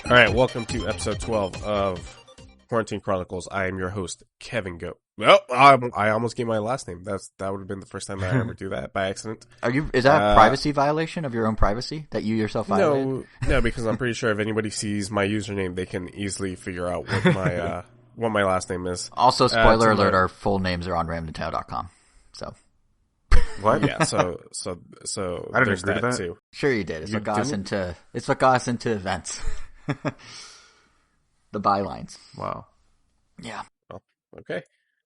All right, welcome to episode 12 of Quarantine Chronicles. I am your host, Kevin Goat. Well, I almost gave my last name. That would have been the first time that I ever do that by accident. Is that a privacy violation of your own privacy that you yourself violated? No, because I'm pretty sure if anybody sees my username, they can easily figure out what my last name is. Also, spoiler alert: our full names are on randomtown.com. So. What? Yeah, so I didn't there's agree to that too. Sure you did. It's what got us into events. The bylines. Wow. Yeah. Oh, okay.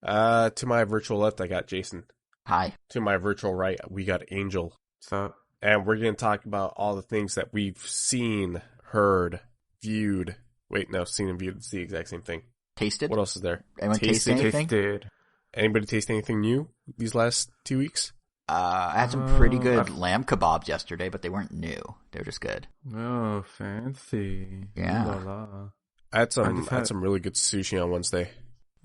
To my virtual left, I got Jason. Hi. To my virtual right, we got Angel. What's up? And we're going to talk about all the things that we've seen, heard, viewed. Wait, no, seen and viewed is the exact same thing. Tasted? What else is there? Anyone taste anything? Tasted. Anybody taste anything new these last 2 weeks? I had some pretty good lamb kebabs yesterday, but they weren't new. They were just good. Oh, fancy. Yeah. La, la. I had some really good sushi on Wednesday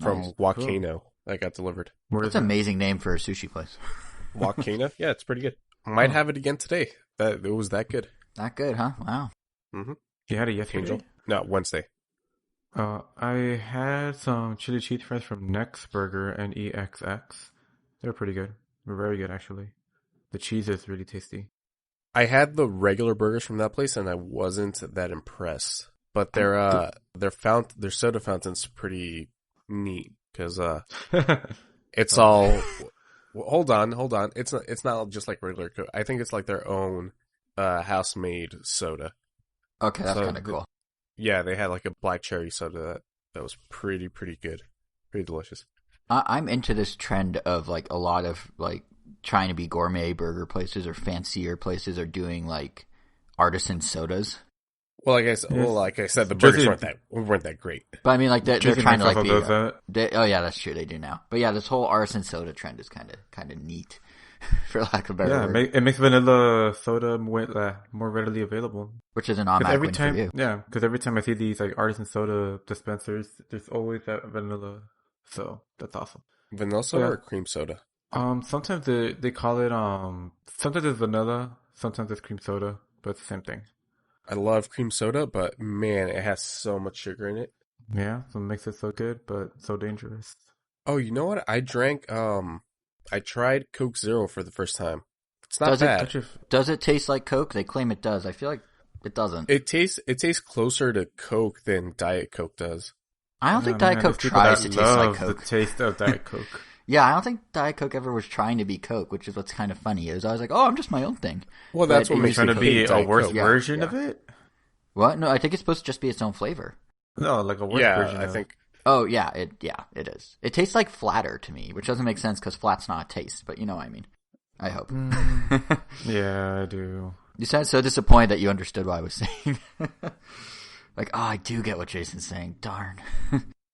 from Nice. Volcano that got delivered. That's an amazing name for a sushi place. Volcano? Yeah, it's pretty good. Might have it again today. It was that good. That good, huh? Wow. Mm-hmm. You had it yesterday? Angel? No, Wednesday. I had some chili cheese fries from Next Burger and EXX. They're pretty good. They're very good, actually. The cheese is really tasty. I had the regular burgers from that place, and I wasn't that impressed. But their soda fountain's pretty neat because it's all. Hold on. It's not just like regular Coke. I think it's like their own house-made soda. Okay, that's kind of cool. Yeah, they had like a black cherry soda that was pretty good, pretty delicious. I'm into this trend of like a lot of like trying to be gourmet burger places or fancier places are doing like artisan sodas. Well, like I said, the burgers weren't that great. But I mean, like they're trying to like be. That. Oh yeah, that's true. They do now. But yeah, this whole artisan soda trend is kind of neat, for lack of a better word. Yeah, it makes vanilla soda more readily available. Which is an automatic win for you. Yeah, because every time I see these like artisan soda dispensers, there's always that vanilla. So that's awesome. Vanilla soda or cream soda? Sometimes they call it sometimes it's vanilla, sometimes it's cream soda, but it's the same thing. I love cream soda, but man, it has so much sugar in it. Yeah, so it makes it so good, but so dangerous. Oh, you know what? I tried Coke Zero for the first time. It's not bad. Does it taste like Coke? They claim it does. I feel like it doesn't. It tastes closer to Coke than Diet Coke does. I don't think Diet Coke tries to taste like Coke. The taste of Diet Coke. Yeah, I don't think Diet Coke ever was trying to be Coke, which is what's kind of funny. It was always like, oh, I'm just my own thing. Well, that's what makes trying to be a worse Coke. version of it. What? No, I think it's supposed to just be its own flavor. No, like a worse version. I think. Oh yeah, it is. It tastes like flatter to me, which doesn't make sense because flat's not a taste, but you know what I mean. I hope. Yeah, I do. You sound so disappointed that you understood what I was saying. Like, oh, I do get what Jason's saying. Darn.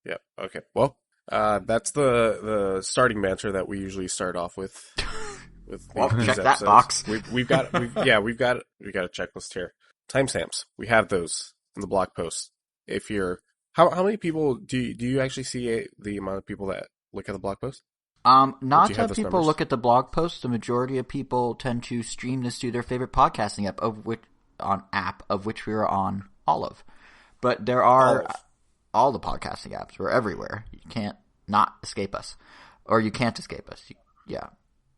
Yep. Okay. Well, that's the starting banter that we usually start off with. Well, these check episodes. that box. We've got a checklist here. Timestamps. We have those in the blog post. If you're how many people do you actually see the amount of people that look at the blog post? Not that people look at the blog post. The majority of people tend to stream this to their favorite podcasting app, of which we are on all of. But there are all the podcasting apps. We're everywhere. You can't not escape us, or you can't escape us. Yeah.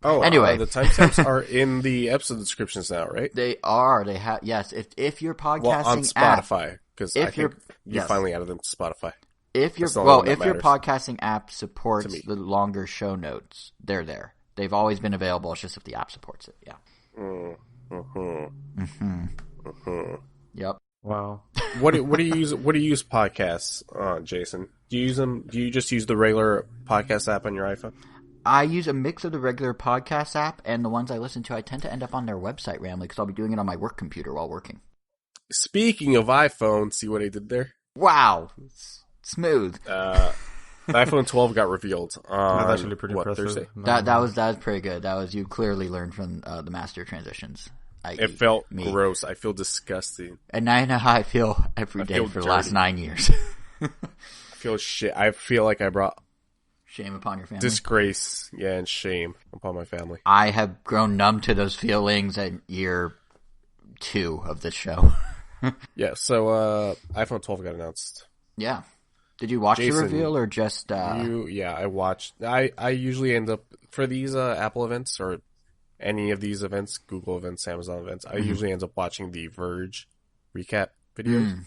Oh, anyway, the timestamps are in the episode descriptions now, right? They are. They have. Yes. If you're podcasting on Spotify, because I think you finally added them to Spotify. If your podcasting app supports the longer show notes, they're there. They've always been available. It's just if the app supports it. Yeah. Yep. Wow. What do you use? What do you use podcasts on, Jason? Do you use them? Do you just use the regular podcast app on your iPhone? I use a mix of the regular podcast app and the ones I listen to. I tend to end up on their website randomly because I'll be doing it on my work computer while working. Speaking of iPhone, see what I did there? Wow. Smooth. The iPhone 12 got revealed on That's actually pretty impressive. Thursday? That was pretty good. That was, you clearly learned from the master transitions. It felt gross. I feel disgusting. And I know how I feel every day for the last 9 years. I feel shit. I feel like I brought Shame upon your family. Disgrace, and shame upon my family. I have grown numb to those feelings at year 2 of this show. Yeah, so iPhone 12 got announced. Yeah. Did you watch the reveal or just... Yeah, I watched. I usually end up, for these Apple events or any of these events, Google events, Amazon events, I usually end up watching the Verge recap videos.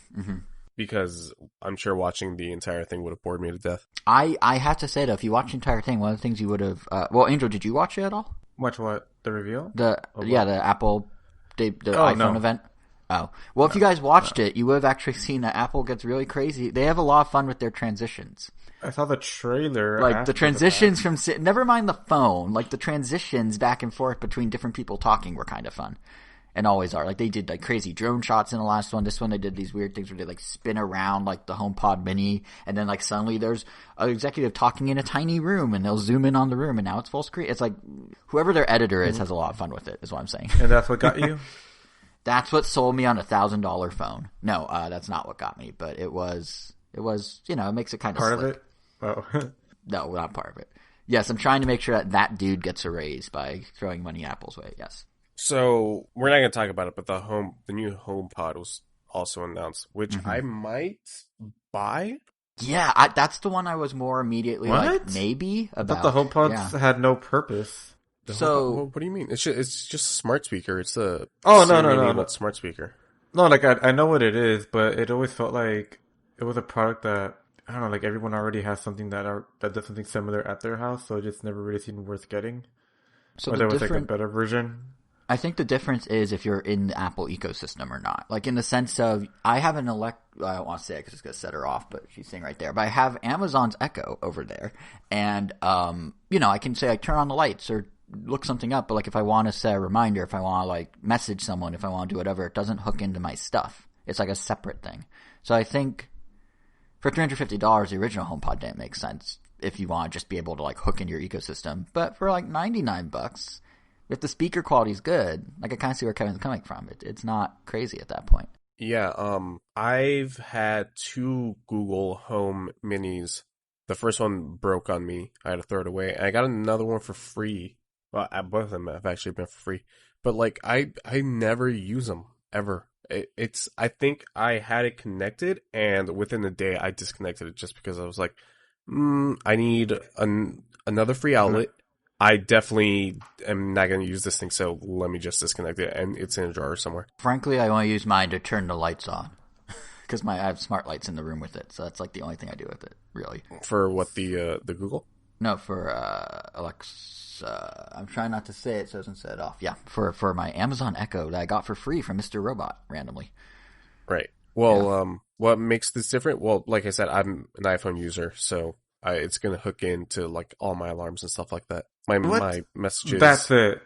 Because I'm sure watching the entire thing would have bored me to death. I have to say, though, if you watch the entire thing, one of the things you would have... well, Angel, did you watch it at all? Watch what? The reveal? The Apple... the iPhone event? Oh. Well, if you guys watched it, you would have actually seen that Apple gets really crazy. They have a lot of fun with their transitions. I saw the trailer. Like, the transitions from... Never mind the phone. Like, the transitions back and forth between different people talking were kind of fun. And always are. Like, they did, like, crazy drone shots in the last one. This one, they did these weird things where they, like, spin around, like, the HomePod Mini. And then, like, suddenly there's an executive talking in a tiny room. And they'll zoom in on the room. And now it's full screen. It's like, whoever their editor is has a lot of fun with it, is what I'm saying. And that's what got you? That's what sold me on a $1,000 phone. No, that's not what got me. But it was, you know, it makes it kind of part slick. of it? Oh. No, not part of it. Yes, I'm trying to make sure that dude gets a raise by throwing money Apple's way, yes. So we're not going to talk about it, but the new HomePod was also announced, which I might buy. Yeah, that's the one I was more immediately like maybe about. I thought the HomePods had no purpose. What do you mean? It's just a smart speaker. It's a no smart speaker. No, like I know what it is, but it always felt like it was a product that I don't know, like everyone already has something that does something similar at their house, so it just never really seemed worth getting. So there was like a better version. I think the difference is if you're in the Apple ecosystem or not. Like in the sense of, I have an I don't want to say it because it's going to set her off, but she's sitting right there. But I have Amazon's Echo over there. And, you know, I can say like turn on the lights or look something up. But like if I want to set a reminder, if I want to like message someone, if I want to do whatever, it doesn't hook into my stuff. It's like a separate thing. So I think for $350, the original HomePod didn't make sense if you want to just be able to like hook into your ecosystem. But for like $99, if the speaker quality is good, like I kind of see where Kevin's coming from. It's not crazy at that point. Yeah, I've had 2 Google Home Minis. The first one broke on me. I had to throw it away. And I got another one for free. Well, both of them have actually been for free. But like, I never use them ever. I think I had it connected, and within a day I disconnected it just because I was like, I need another free outlet. I definitely am not going to use this thing, so let me just disconnect it, and it's in a drawer somewhere. Frankly, I only use mine to turn the lights on, because I have smart lights in the room with it, so that's like the only thing I do with it, really. For what, the Google? No, for Alexa. I'm trying not to say it so it doesn't set it off. Yeah, for my Amazon Echo that I got for free from Mr. Robot randomly. Right. Well, what makes this different? Well, like I said, I'm an iPhone user, so it's going to hook into like all my alarms and stuff like that. My messages. That's it.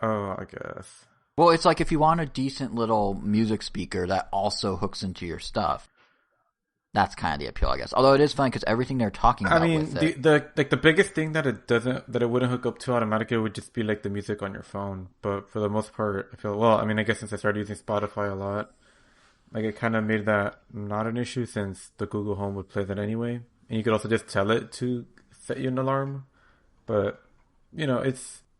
Oh, I guess. Well, it's like if you want a decent little music speaker that also hooks into your stuff. That's kind of the appeal, I guess. Although it is fun because everything they're talking about. I mean, the biggest thing that it wouldn't hook up to automatically would just be like the music on your phone. But for the most part, I feel I guess since I started using Spotify a lot, like it kind of made that not an issue since the Google Home would play that anyway, and you could also just tell it to set you an alarm. But you know,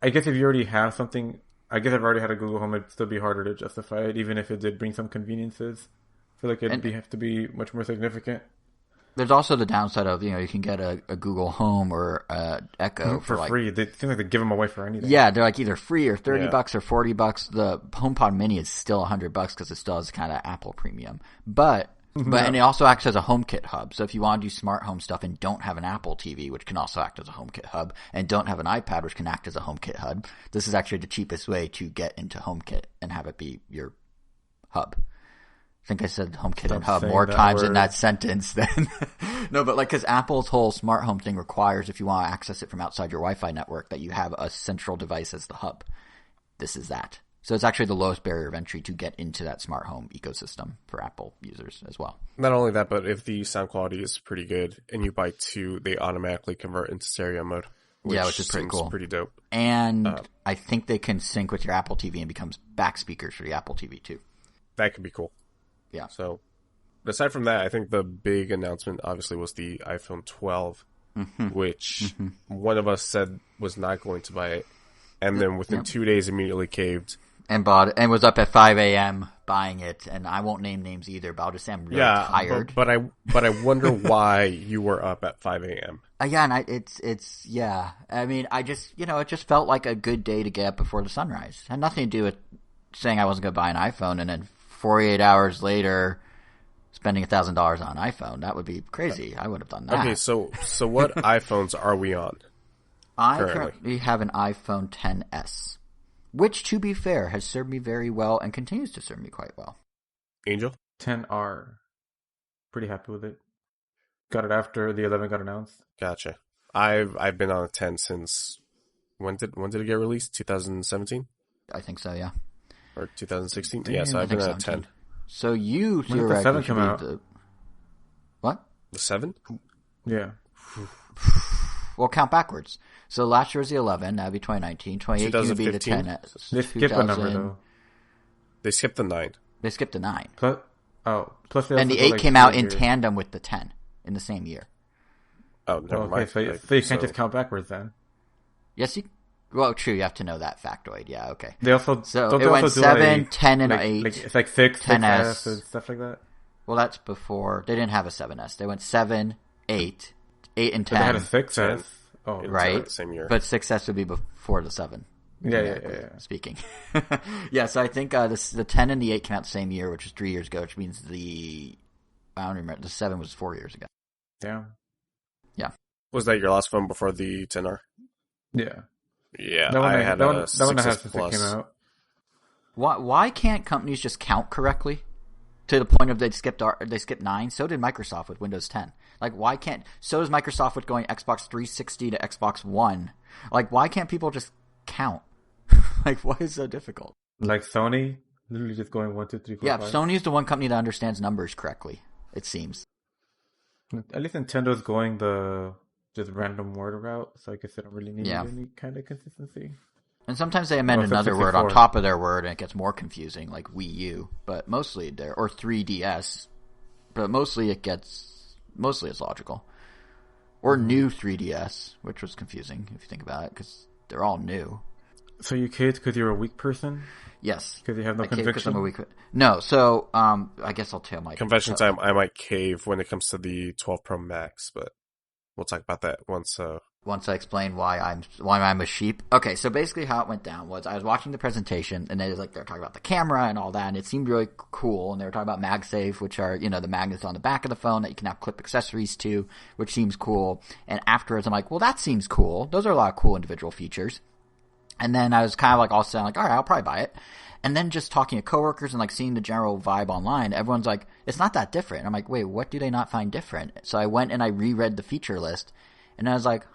I guess if you already have something, I guess I've already had a Google Home, it'd still be harder to justify it, even if it did bring some conveniences. I feel like it'd have to be much more significant. There's also the downside of, you know, you can get a Google Home or Echo for like, free. They seem like they give them away for anything. Yeah, they're like either free or $30 or $40. The HomePod Mini is still $100 because it still has kind of Apple premium. But and it also acts as a HomeKit hub. So if you want to do smart home stuff and don't have an Apple TV, which can also act as a HomeKit hub, and don't have an iPad, which can act as a HomeKit hub, this is actually the cheapest way to get into HomeKit and have it be your hub. I think I said HomeKit and Hub more times in that sentence than no, but like because Apple's whole smart home thing requires if you want to access it from outside your Wi-Fi network that you have a central device as the hub. This is that. So it's actually the lowest barrier of entry to get into that smart home ecosystem for Apple users as well. Not only that, but if the sound quality is pretty good and you buy 2, they automatically convert into stereo mode. Which is pretty cool. Pretty dope. And I think they can sync with your Apple TV and becomes back speakers for the Apple TV too. That could be cool. Yeah. So, aside from that, I think the big announcement obviously was the iPhone 12. which one of us said was not going to buy it, and then within 2 days immediately caved. And bought it, and was up at 5 a.m. buying it, and I won't name names either, but I'll just say I'm really tired. But I wonder why you were up at 5 a.m. Yeah, and it's I mean, I just it just felt like a good day to get up before the sunrise. It had nothing to do with saying I wasn't going to buy an iPhone, and then 48 hours later, spending $1,000 on an iPhone. That would be crazy. I would have done that. Okay, so what iPhones are we on? I currently have an iPhone XS. Which, to be fair, has served me very well and continues to serve me quite well. Angel? 10R. Pretty happy with it. Got it after the 11 got announced. Gotcha. I've been on a 10 since when did it get released? 2017? I think so, yeah. Or 2016? Yeah, so I've been on a 10. So you theoretically when did the 7 come out? What? The 7? Yeah. Well, count backwards. So last year was the 11. That would be 2019. 2018 would be the 10. They skipped a number, though. They skipped the 9. They skipped the 9. Plus and the 8 came out in tandem with the 10 in the same year. Oh, never mind. So you can't just count backwards then. Yes, well, true. You have to know that factoid. Yeah, okay. They also it went 7, 10, and 8. It's like 6, 10S, and stuff like that. Well, that's before. They didn't have a 7S. They went 7, 8, 8 and 10. But they had a 6S. Oh, right. Same year. But 6S would be before the 7. Yeah. Speaking. Yeah, so I think the 10 and the 8 came out the same year, which was 3 years ago, which means I don't remember, the 7 was 4 years ago. Yeah. Yeah. Was that your last phone before the 10R? Yeah. Yeah, that one I had a 6S since Plus. it came out. Why can't companies just count correctly? To the point of they skipped 9. So did Microsoft with Windows 10. Like, why can't? So does Microsoft with going Xbox 360 to Xbox One. Like, why can't people just count? Like, why is it so difficult? Like Sony, literally just going 1, 2, 3, 4, 5. Sony is the one company that understands numbers correctly. It seems. At least Nintendo's going the just random word route, so I guess they don't really need any kind of consistency. And sometimes they amend another word on top of their word, and it gets more confusing, like Wii U. But mostly or 3DS. But mostly it's logical. Or new 3DS, which was confusing if you think about it, because they're all new. So you caved because you're a weak person? Yes. Because you have no conviction? I'm a weak. No, so I guess I'll tell my confession time. I might cave when it comes to the 12 Pro Max, but we'll talk about that once I explain why I'm a sheep. Okay, so basically how it went down was I was watching the presentation, and they're talking about the camera and all that, and it seemed really cool. And they were talking about MagSafe, which are the magnets on the back of the phone that you can now clip accessories to, which seems cool. And afterwards, I'm like, well, that seems cool. Those are a lot of cool individual features. And then I was kind of like all saying like, all right, I'll probably buy it. And then just talking to coworkers and like seeing the general vibe online, everyone's like, it's not that different. I'm like, wait, what do they not find different? So I went and I reread the feature list. And I was like,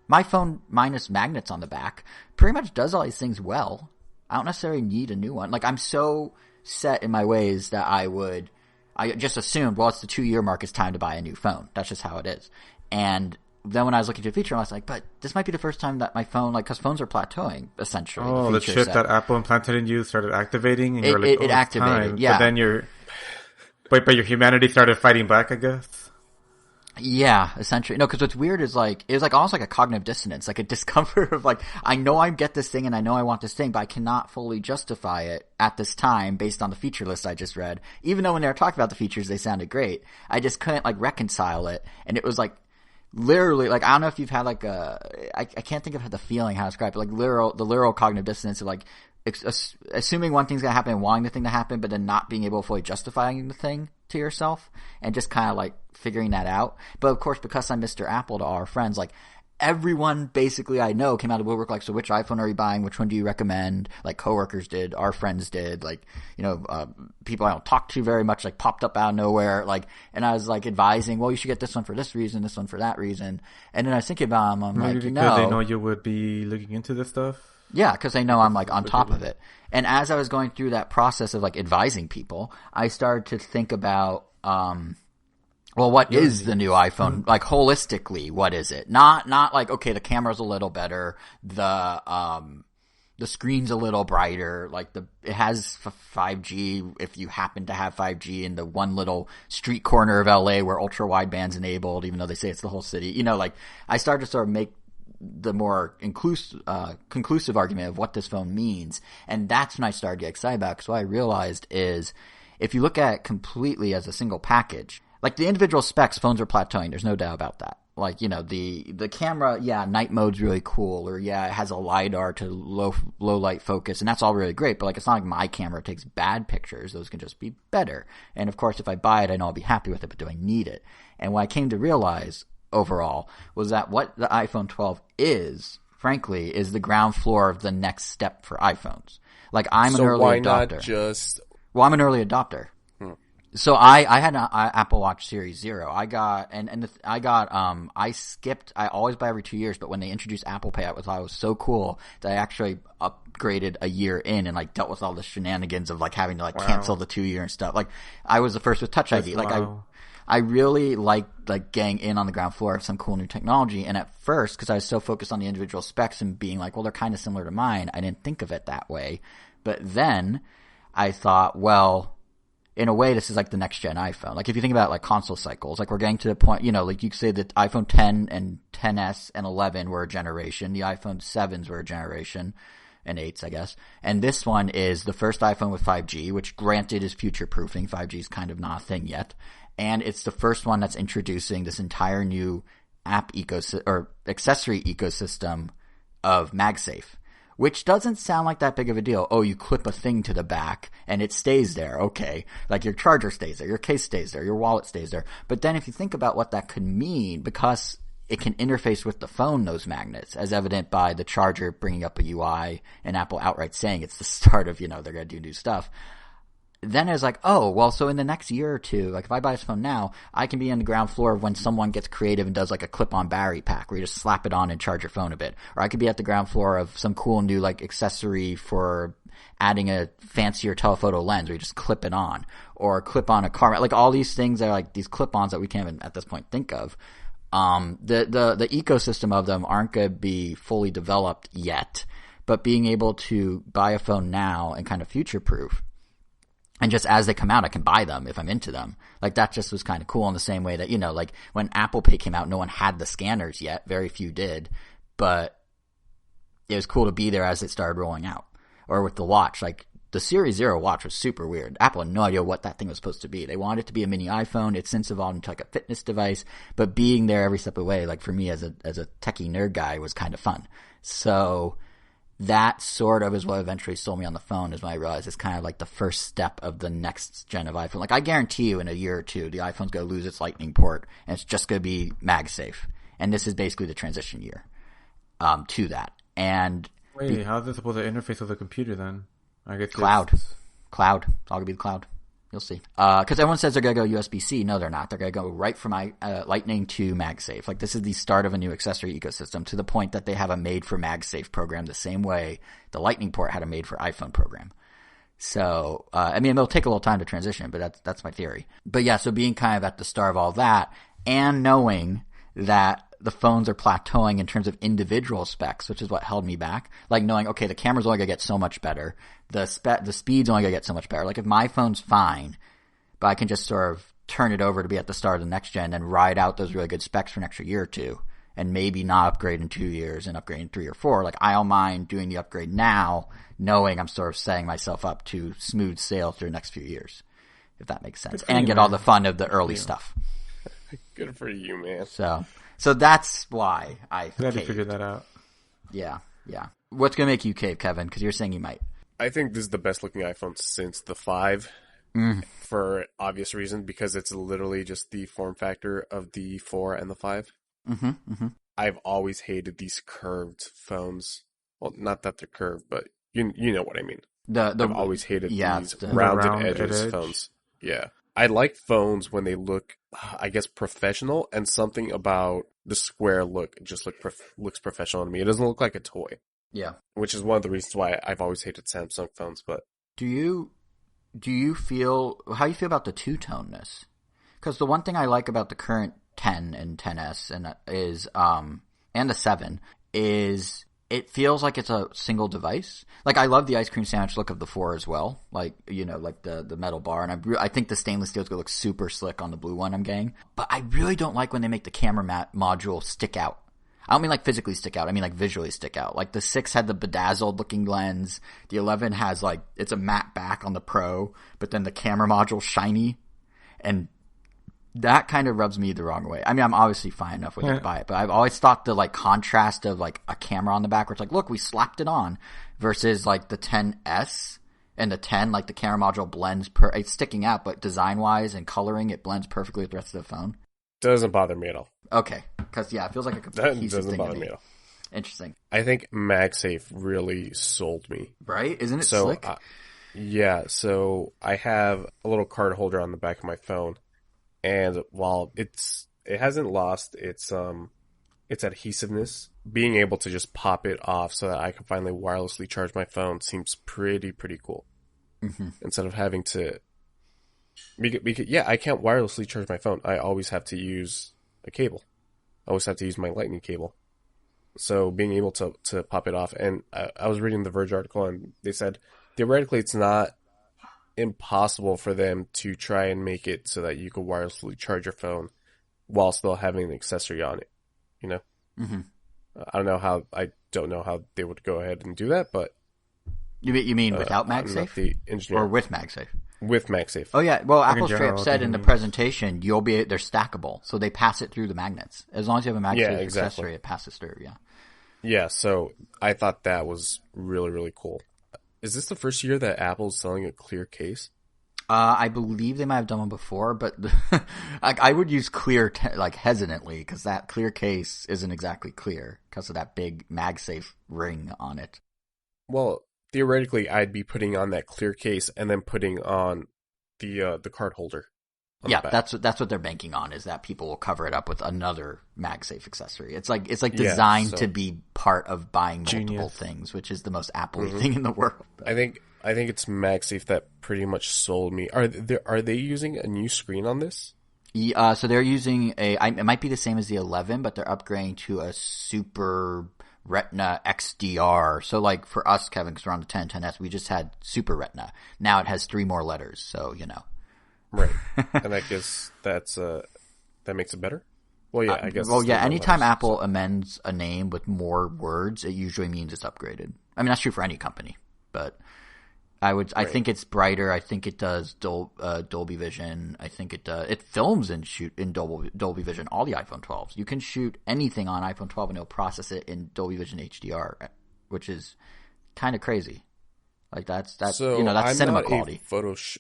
my phone minus magnets on the back pretty much does all these things well. I don't necessarily need a new one. Like, I'm so set in my ways that I just assumed, well, it's the 2-year mark, it's time to buy a new phone. That's just how it is. And then when I was looking at the feature, I was like, but this might be the first time that my phone, because phones are plateauing, essentially. Oh, the chip that Apple implanted in you started activating? And you were like, it activated, time. Yeah. But then but your humanity started fighting back, I guess? Yeah, essentially. No, because what's weird is it was almost like a cognitive dissonance, like a discomfort of I know I get this thing and I know I want this thing, but I cannot fully justify it at this time based on the feature list I just read. Even though when they were talking about the features, they sounded great. I just couldn't reconcile it. And it was literally, I don't know if you've had I can't think of the feeling how to describe it, the literal cognitive dissonance of assuming one thing's gonna happen and wanting the thing to happen, but then not being able to fully justifying the thing to yourself, and just kind of figuring that out. But of course, because I'm Mr. Apple to our friends, everyone basically I know came out of the woodwork, so which iPhone are you buying? Which one do you recommend? Coworkers did, our friends did, people I don't talk to very much, popped up out of nowhere, and I was advising, well, you should get this one for this reason, this one for that reason. And then I was thinking about them, Maybe because they know you would be looking into this stuff? Yeah, because they know I'm on top of it. And as I was going through that process of advising people, I started to think about, what is the new iPhone? Holistically, what is it? Not okay, the camera's a little better, the The screen's a little brighter. Like it has 5G if you happen to have 5G in the one little street corner of LA where ultra wideband's enabled, even though they say it's the whole city. You know, like I started to sort of make the more conclusive argument of what this phone means, and that's when I started to get excited about it, because what I realized is if you look at it completely as a single package, like the individual specs, phones are plateauing. There's no doubt about that. Like, you know, the camera, yeah, night mode's really cool, or yeah, it has a LiDAR to low light focus, and that's all really great, but like it's not like my camera takes bad pictures. Those can just be better. And of course, if I buy it, I know I'll be happy with it, but do I need it? And what I came to realize overall was that what the iPhone 12 is, frankly, is the ground floor of the next step for iPhones. Like, I'm an early adopter. Well, I'm an early adopter. So I had an Apple Watch Series 0. I always buy every 2 years, but when they introduced Apple Pay, I thought it was so cool that I actually upgraded a year in and like dealt with all the shenanigans of like having to like cancel the 2 year and stuff. Like, I was the first with Touch ID. Like, I really like getting in on the ground floor of some cool new technology. And at first, because I was so focused on the individual specs and being like, well, they're kind of similar to mine, I didn't think of it that way. But then I thought, well, in a way, this is like the next gen iPhone. Like if you think about like console cycles, like we're getting to the point, you know, like you could say that iPhone 10 and 10s and 11 were a generation. The iPhone 7s were a generation, and 8s, I guess. And this one is the first iPhone with 5G, which granted is future proofing. 5G is kind of not a thing yet. And it's the first one that's introducing this entire new app ecosystem or accessory ecosystem of MagSafe, which doesn't sound like that big of a deal. Oh, you clip a thing to the back and it stays there. Okay. Like your charger stays there, your case stays there, your wallet stays there. But then if you think about what that could mean, because it can interface with the phone, those magnets, as evident by the charger bringing up a UI and Apple outright saying it's the start of, you know, they're going to do new stuff. Then it's like, oh, well, so in the next year or two, like if I buy this phone now, I can be on the ground floor of when someone gets creative and does like a clip-on battery pack where you just slap it on and charge your phone a bit. Or I could be at the ground floor of some cool new like accessory for adding a fancier telephoto lens where you just clip it on. Or clip on a car. Like all these things are like these clip-ons that we can't even at this point think of. The ecosystem of them aren't going to be fully developed yet. But being able to buy a phone now and kind of future-proof, and just as they come out, I can buy them if I'm into them. Like that just was kind of cool in the same way that, you know, like when Apple Pay came out, no one had the scanners yet. Very few did. But it was cool to be there as it started rolling out. Or with the watch, like the Series 0 watch was super weird. Apple had no idea what that thing was supposed to be. They wanted it to be a mini iPhone. It's since evolved into like a fitness device. But being there every step of the way, like for me as a techie nerd guy, was kind of fun. So that sort of is what eventually sold me on the phone, is when I realized it's kind of like the first step of the next gen of iPhone. Like I guarantee you in a year or two, the iPhone's going to lose its lightning port and it's just going to be MagSafe. And this is basically the transition year, to that. And wait, how's it supposed to interface with a computer then? I guess cloud. It's all going to be the cloud. You'll see. Because everyone says they're going to go USB-C. No, they're not. They're going to go right from Lightning to MagSafe. Like this is the start of a new accessory ecosystem, to the point that they have a made for MagSafe program the same way the Lightning port had a made for iPhone program. So, I mean, it'll take a little time to transition, but that's my theory. But yeah, so being kind of at the start of all that, and knowing that the phones are plateauing in terms of individual specs, which is what held me back. Like knowing, okay, the camera's only going to get so much better. The speed's only going to get so much better. Like if my phone's fine, but I can just sort of turn it over to be at the start of the next gen and ride out those really good specs for an extra year or two, and maybe not upgrade in 2 years and upgrade in 3 or 4. Like I don't mind doing the upgrade now, knowing I'm sort of setting myself up to smooth sail through the next few years, if that makes sense, and get all the fun of the early stuff. Good for you, man. So that's why I had to figure that out. Yeah. What's going to make you cave, Kevin? Because you're saying you might. I think this is the best looking iPhone since the 5, for obvious reason, because it's literally just the form factor of the 4 and the 5. I've always hated these curved phones. Well, not that they're curved, but you know what I mean. I've always hated these rounded edges phones. Yeah. I like phones when they look, I guess, professional, and something about the square look just looks professional to me. It doesn't look like a toy. Yeah. Which is one of the reasons why I've always hated Samsung phones. But do you feel, how do you feel about the two-toneness? Because the one thing I like about the current 10 and 10s and the 7 is it feels like it's a single device. Like, I love the ice cream sandwich look of the 4 as well. Like, you know, like the metal bar. And I think the stainless steel is going to look super slick on the blue one I'm getting. But I really don't like when they make the camera module stick out. I don't mean like physically stick out. I mean like visually stick out. Like the 6 had the bedazzled looking lens. The 11 has like, it's a matte back on the Pro, but then the camera module's shiny. And that kind of rubs me the wrong way. I mean, I'm obviously fine enough with it to buy it, but I've always thought the like contrast of like a camera on the back where it's like, look, we slapped it on, versus like the 10S and the 10, like the camera module blends it's sticking out, but design wise and coloring, it blends perfectly with the rest of the phone. Doesn't bother me at all. Okay. Cause yeah, it feels like a cohesive thing to me. At all. Interesting. I think MagSafe really sold me. Right? Isn't it slick? Yeah. So I have a little card holder on the back of my phone. And while it hasn't lost its adhesiveness, being able to just pop it off so that I can finally wirelessly charge my phone seems pretty cool. Mm-hmm. Instead of having to, I can't wirelessly charge my phone. I always have to use a cable. I always have to use my lightning cable. So being able to pop it off, and I was reading the Verge article, and they said theoretically it's not impossible for them to try and make it so that you could wirelessly charge your phone while still having an accessory on it, you know? Mm-hmm. I don't know how they would go ahead and do that, but you mean without MagSafe, the engineer, or with MagSafe? With MagSafe. Oh yeah, well, Apple straight up said in the presentation they're stackable, so they pass it through the magnets. As long as you have a MagSafe accessory, it passes through. Yeah. Yeah, so I thought that was really cool. Is this the first year that Apple's selling a clear case? I believe they might have done one before, but I would use clear hesitantly, because that clear case isn't exactly clear because of that big MagSafe ring on it. Well, theoretically, I'd be putting on that clear case and then putting on the card holder. Yeah, that's what they're banking on, is that people will cover it up with another MagSafe accessory. It's like designed to be part of buying multiple things, which is the most Apple-y thing in the world. I think it's MagSafe that pretty much sold me. Are they using a new screen on this? So they're using it might be the same as the 11, but they're upgrading to a Super Retina XDR. So like for us, Kevin, because we're on the 10 and 10S, we just had Super Retina. Now it has 3 more letters, so you know. Right, and I guess that makes it better. Well, yeah, I guess. Well, yeah. Anytime Apple amends a name with more words, it usually means it's upgraded. I mean, that's true for any company, but I think it's brighter. I think it does Dolby Vision. I think it films and shoot in Dolby Vision. All the iPhone 12s, you can shoot anything on iPhone 12 and it'll process it in Dolby Vision HDR, which is kind of crazy. Like that's so that's cinema quality.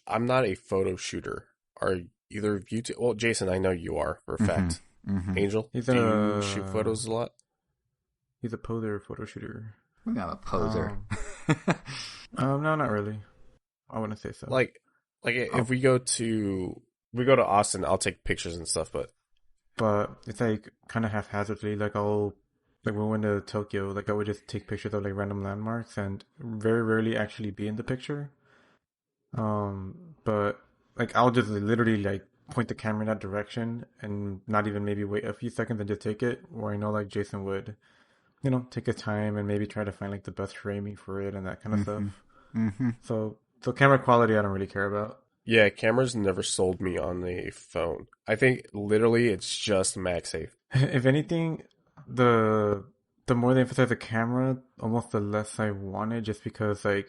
I'm not a photo shooter. Are either of you two? Well, Jason, I know you are for a fact. Mm-hmm. Angel, do you shoot photos a lot? He's a poser photo shooter. I'm a poser. No, not really. I wouldn't say so. Like if we go to Austin, I'll take pictures and stuff, but it's like kind of haphazardly. Like when we went to Tokyo, like I would just take pictures of like random landmarks and very rarely actually be in the picture. But like I'll just literally like point the camera in that direction and not even maybe wait a few seconds and just take it, where I know like Jason would, take his time and maybe try to find like the best framing for it and that kind of stuff. Mm-hmm. So camera quality I don't really care about. Yeah, cameras never sold me on a phone. I think literally it's just MagSafe. If anything, the more they emphasize the camera, almost the less I want it, just because that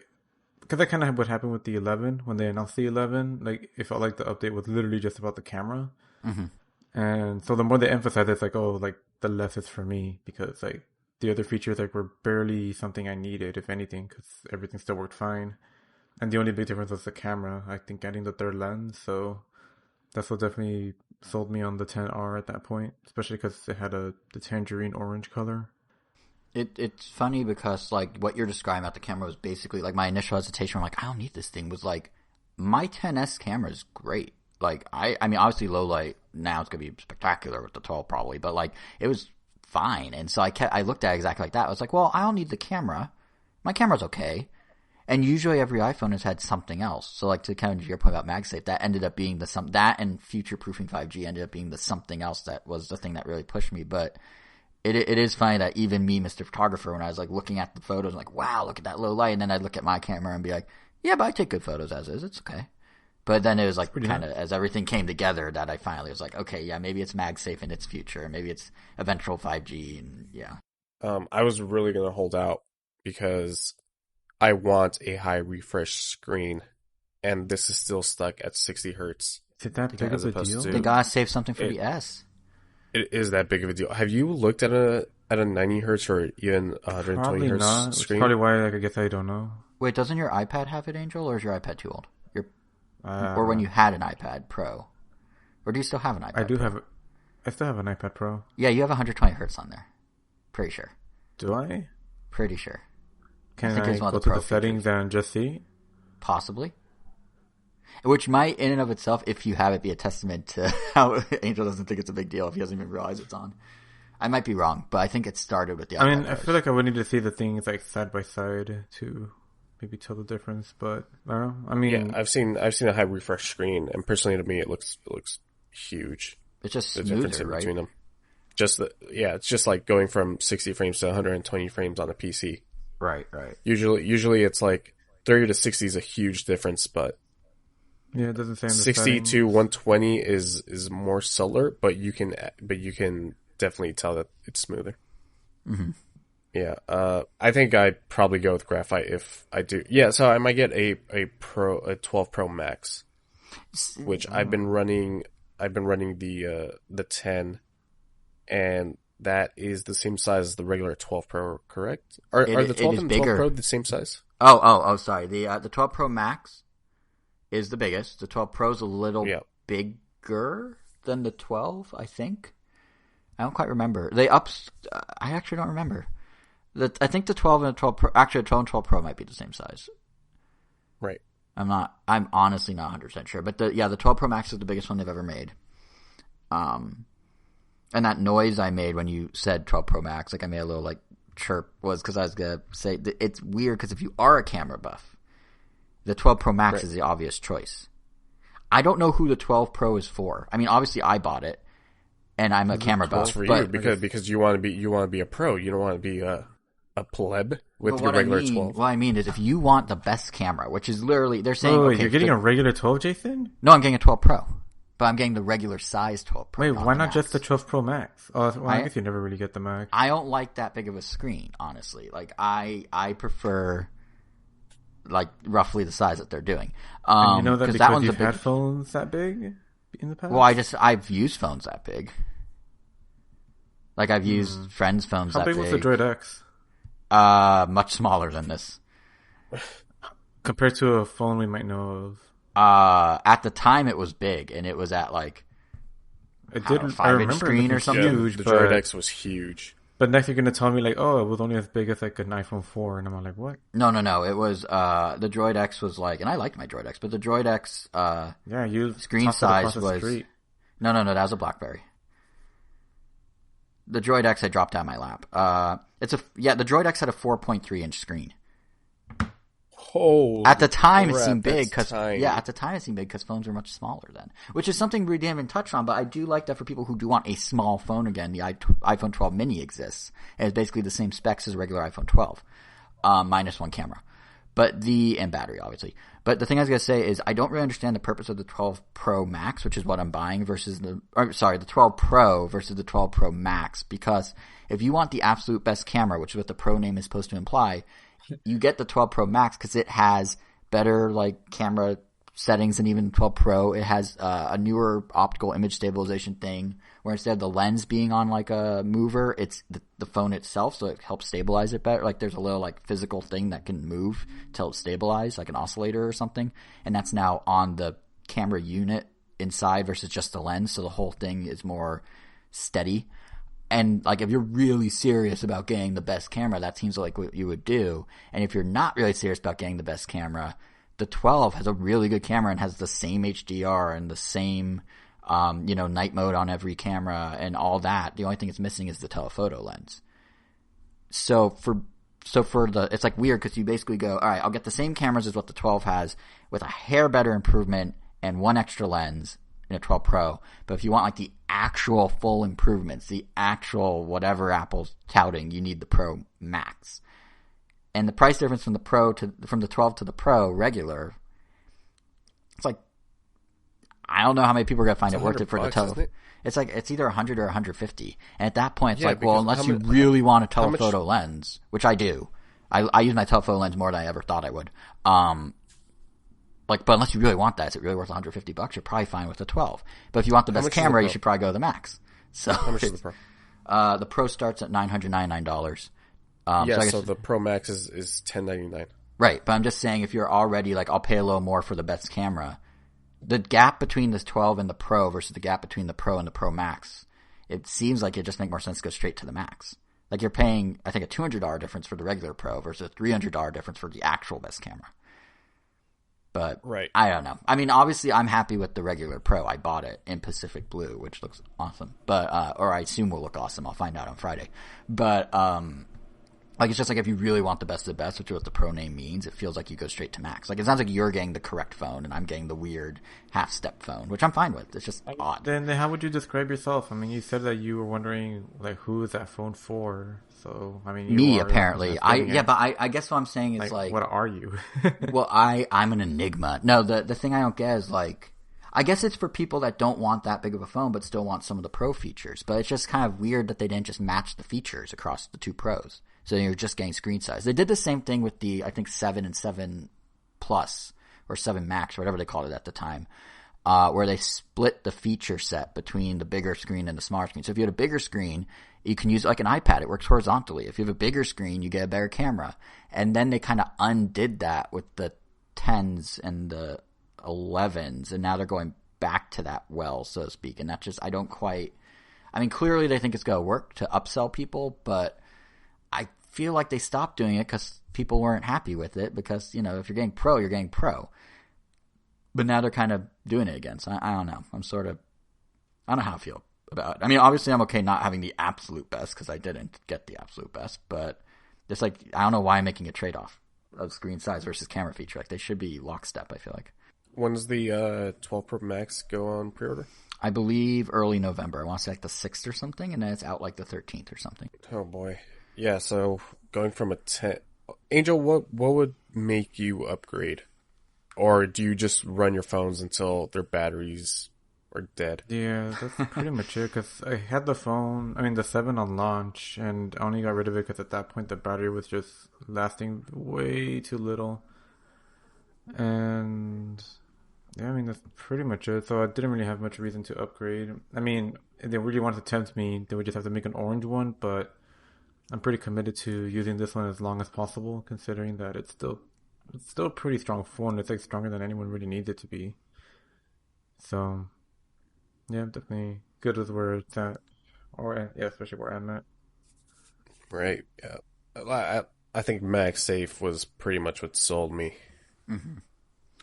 kind of what happened with the 11 when they announced the 11. Like it felt like the update was literally just about the camera, and so the more they emphasize it, it's like the less it's for me, because like the other features were barely something I needed, if anything, because everything still worked fine, and the only big difference was the camera. I think getting the third lens, so that's what definitely sold me on the 10R at that point, especially because it had the tangerine orange color. It's funny because like what you're describing about the camera was basically like my initial hesitation. I'm like, I don't need this thing. Was like my 10S camera is great. Like I mean obviously low light now it's gonna be spectacular with the 12 probably, but like it was fine. And so I looked at it exactly like that. I was like, well, I don't need the camera. My camera's okay. And usually every iPhone has had something else. So like to kind of your point about MagSafe, that ended up being that and future proofing 5G ended up being the something else that was the thing that really pushed me. But it is funny that even me, Mr. Photographer, when I was like looking at the photos, I'm like, wow, look at that low light, and then I'd look at my camera and be like, yeah, but I take good photos as is. It's okay. But then it was like kind of as everything came together that I finally was like, okay, yeah, maybe it's MagSafe in its future, maybe it's eventual 5G, and yeah. I was really gonna hold out because I want a high refresh screen, and this is still stuck at 60 hertz. Is it that big of a deal? They gotta save something for the S. It is that big of a deal. Have you looked at a 90 hertz or even 120 Probably hertz not. screen? That's probably why I guess I don't know. Wait, doesn't your iPad have it, Angel, or is your iPad too old? Or when you had an iPad Pro, or do you still have an iPad? I still have an iPad Pro. Yeah, you have 120 hertz on there. Pretty sure. Do I? Pretty sure. Can I go to the settings and just see? Possibly. Which might, in and of itself, if you have it, be a testament to how Angel doesn't think it's a big deal if he doesn't even realize it's on. I might be wrong, but I think it started with the iPad. I mean, I feel like I would need to see the things like side by side to maybe tell the difference, but I don't know. I mean, yeah, I've seen a high refresh screen, and personally to me, it looks huge. It's just smoother, the difference in right? between them. It's just like going from 60 frames to 120 frames on a PC. Right. Usually it's like 30 to 60 is a huge difference, but yeah, it doesn't say 60 to 120 is more subtler, but you can definitely tell that it's smoother. Mm-hmm. Yeah, I think I'd probably go with graphite if I do. Yeah, so I might get a 12 Pro Max, which I've been running the 10, and that is the same size as the regular 12 Pro, correct? Are the 12 and 12 Pro the same size? Oh, sorry. The 12 Pro Max is the biggest. The 12 Pro is a little bigger than the 12, I think. I don't quite remember. I actually don't remember. I think the 12 and the 12 Pro, actually the 12 and 12 Pro might be the same size. Right. I'm honestly not 100% sure. But the 12 Pro Max is the biggest one they've ever made. And that noise I made when you said 12 Pro Max, like I made a little like chirp, was because I was going to say, it's weird because if you are a camera buff, the 12 Pro Max is the obvious choice. I don't know who the 12 Pro is for. I mean, obviously I bought it, and I'm a camera buff. For you, because you want to be a pro. You don't want to be a pleb with your regular 12. What I mean is, if you want the best camera, which is literally, they're saying, okay, you're getting a regular 12, Jason? No, I'm getting a 12 Pro, but I'm getting the regular size 12 Pro. Wait, why not just the 12 Pro Max? Oh, well, I guess you never really get the Max. I don't like that big of a screen, honestly. Like I prefer like roughly the size that they're doing. And you know that because you've had phones that big in the past? Well, I've used phones that big. Like I've used friends' phones that big. How big was the Droid X? Much smaller than this. Compared to a phone we might know of. At the time it was big, and it was at like I 5-inch screen or something. Huge, the Droid X was huge. But next you're gonna tell me like, oh, it was only as big as like an iPhone 4, and I'm like, what? No. It was the Droid X was like, and I liked my Droid X, but the Droid X screen size was no, that was a BlackBerry. The Droid X I dropped down my lap. The Droid X had a 4.3 inch screen. At the time it seemed big because phones were much smaller then, which is something we didn't even touch on. But I do like that for people who do want a small phone again. The iPhone 12 mini exists, and it's basically the same specs as a regular iPhone 12, minus one camera, and battery obviously. But the thing I was gonna say is I don't really understand the purpose of the 12 Pro Max, which is what I'm buying, the 12 Pro versus the 12 Pro Max, because if you want the absolute best camera, which is what the Pro name is supposed to imply, you get the 12 Pro Max because it has better like camera settings than even 12 Pro. It has a newer optical image stabilization thing where instead of the lens being on like a mover, it's the phone itself, so it helps stabilize it better. Like there's a little like physical thing that can move to help stabilize, like an oscillator or something, and that's now on the camera unit inside versus just the lens, so the whole thing is more steady. And like if you're really serious about getting the best camera, that seems like what you would do. And if you're not really serious about getting the best camera, the 12 has a really good camera and has the same HDR and the same night mode on every camera and all that. The only thing it's missing is the telephoto lens. So for it's like weird because you basically go, all right, I'll get the same cameras as what the 12 has with a hair better improvement and one extra lens, in a 12 Pro. But if you want like the actual full improvements, the actual whatever Apple's touting, you need the Pro Max. And the price difference from the 12 to the Pro regular, it's like, I don't know how many people are gonna find it worth it for the total. It's like it's either 100 or 150, and at that point, it's like, well, unless you really want a telephoto lens, which I do, I use my telephoto lens more than I ever thought I would. But unless you really want that, is it really worth $150? You're probably fine with the 12. But if you want the best camera, you should probably go to the Max. So how much is the Pro? The Pro starts at $999. So the Pro Max is $1,099. Right, but I'm just saying if you're already like, I'll pay a little more for the best camera. The gap between the 12 and the Pro versus the gap between the Pro and the Pro Max, it seems like it just make more sense to go straight to the Max. Like you're paying, I think, a $200 difference for the regular Pro versus a $300 difference for the actual best camera. But right. I don't know. I mean, obviously, I'm happy with the regular Pro. I bought it in Pacific Blue, which looks awesome. But or I assume will look awesome. I'll find out on Friday. But like it's just like if you really want the best of the best, which is what the Pro name means, it feels like you go straight to Max. Like it sounds like you're getting the correct phone and I'm getting the weird half-step phone, which I'm fine with. It's just odd. Then how would you describe yourself? I mean, you said that you were wondering like who is that phone for? So I mean, me apparently. But I guess what I'm saying is like what are you? Well, I'm an enigma. No, the thing I don't get is like, I guess it's for people that don't want that big of a phone but still want some of the Pro features. But it's just kind of weird that they didn't just match the features across the two Pros. So you're just getting screen size. They did the same thing with the, I think, 7 and 7 Plus or 7 Max or whatever they called it at the time, where they split the feature set between the bigger screen and the smaller screen. So if you had a bigger screen, you can use it like an iPad. It works horizontally. If you have a bigger screen, you get a better camera. And then they kind of undid that with the 10s and the 11s, and now they're going back to that well, so to speak. And that just, I don't quite, I mean, clearly they think it's going to work to upsell people, but I feel like they stopped doing it because people weren't happy with it because, you know, if you're getting Pro, you're getting Pro. But now they're kind of doing it again, so I don't know. I don't know how I feel about it. I mean, obviously I'm okay not having the absolute best because I didn't get the absolute best, but it's like, I don't know why I'm making a trade-off of screen size versus camera feature. Like, they should be lockstep, I feel like. When does the 12 Pro Max go on pre-order? I believe early November. I want to say like the 6th or something, and then it's out like the 13th or something. Oh boy. Yeah, so going from a 10... Angel, what would make you upgrade? Or do you just run your phones until their batteries are dead? Yeah, that's pretty much it, because I had the phone, the 7 on launch, and I only got rid of it because at that point the battery was just lasting way too little. And yeah, that's pretty much it. So I didn't really have much reason to upgrade. I mean, if they really wanted to tempt me, they would just have to make an orange one, but I'm pretty committed to using this one as long as possible, considering that it's still a pretty strong phone. It's like stronger than anyone really needs it to be. So yeah, I'm definitely good with where it's at, or yeah, especially where I'm at. Right. Yeah. I think MagSafe was pretty much what sold me. Mm-hmm.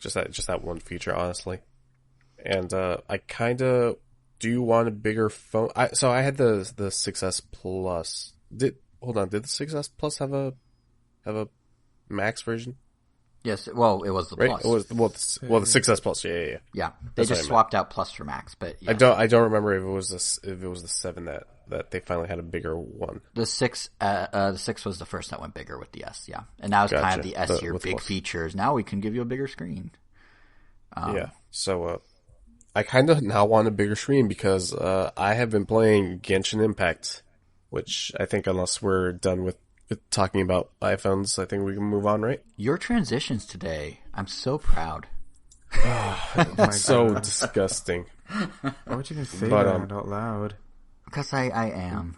Just that one feature, honestly. And I kind of do want a bigger phone. So I had the 6S Plus. Did the 6S Plus have a Max version? Yes. Well, it was the right? Plus. It was the 6S Plus. Yeah. Yeah. They just swapped out Plus for Max, but yeah. I don't remember if it was the 7 that they finally had a bigger one. The 6 was the first that went bigger with the S, yeah. And that was kind of the S tier, big features. Now we can give you a bigger screen. Yeah. So I kind of now want a bigger screen because I have been playing Genshin Impact, which I think unless we're done with talking about iPhones, I think we can move on, right? Your transitions today, I'm so proud. It's so disgusting. Why would you even say that out loud? Because I am.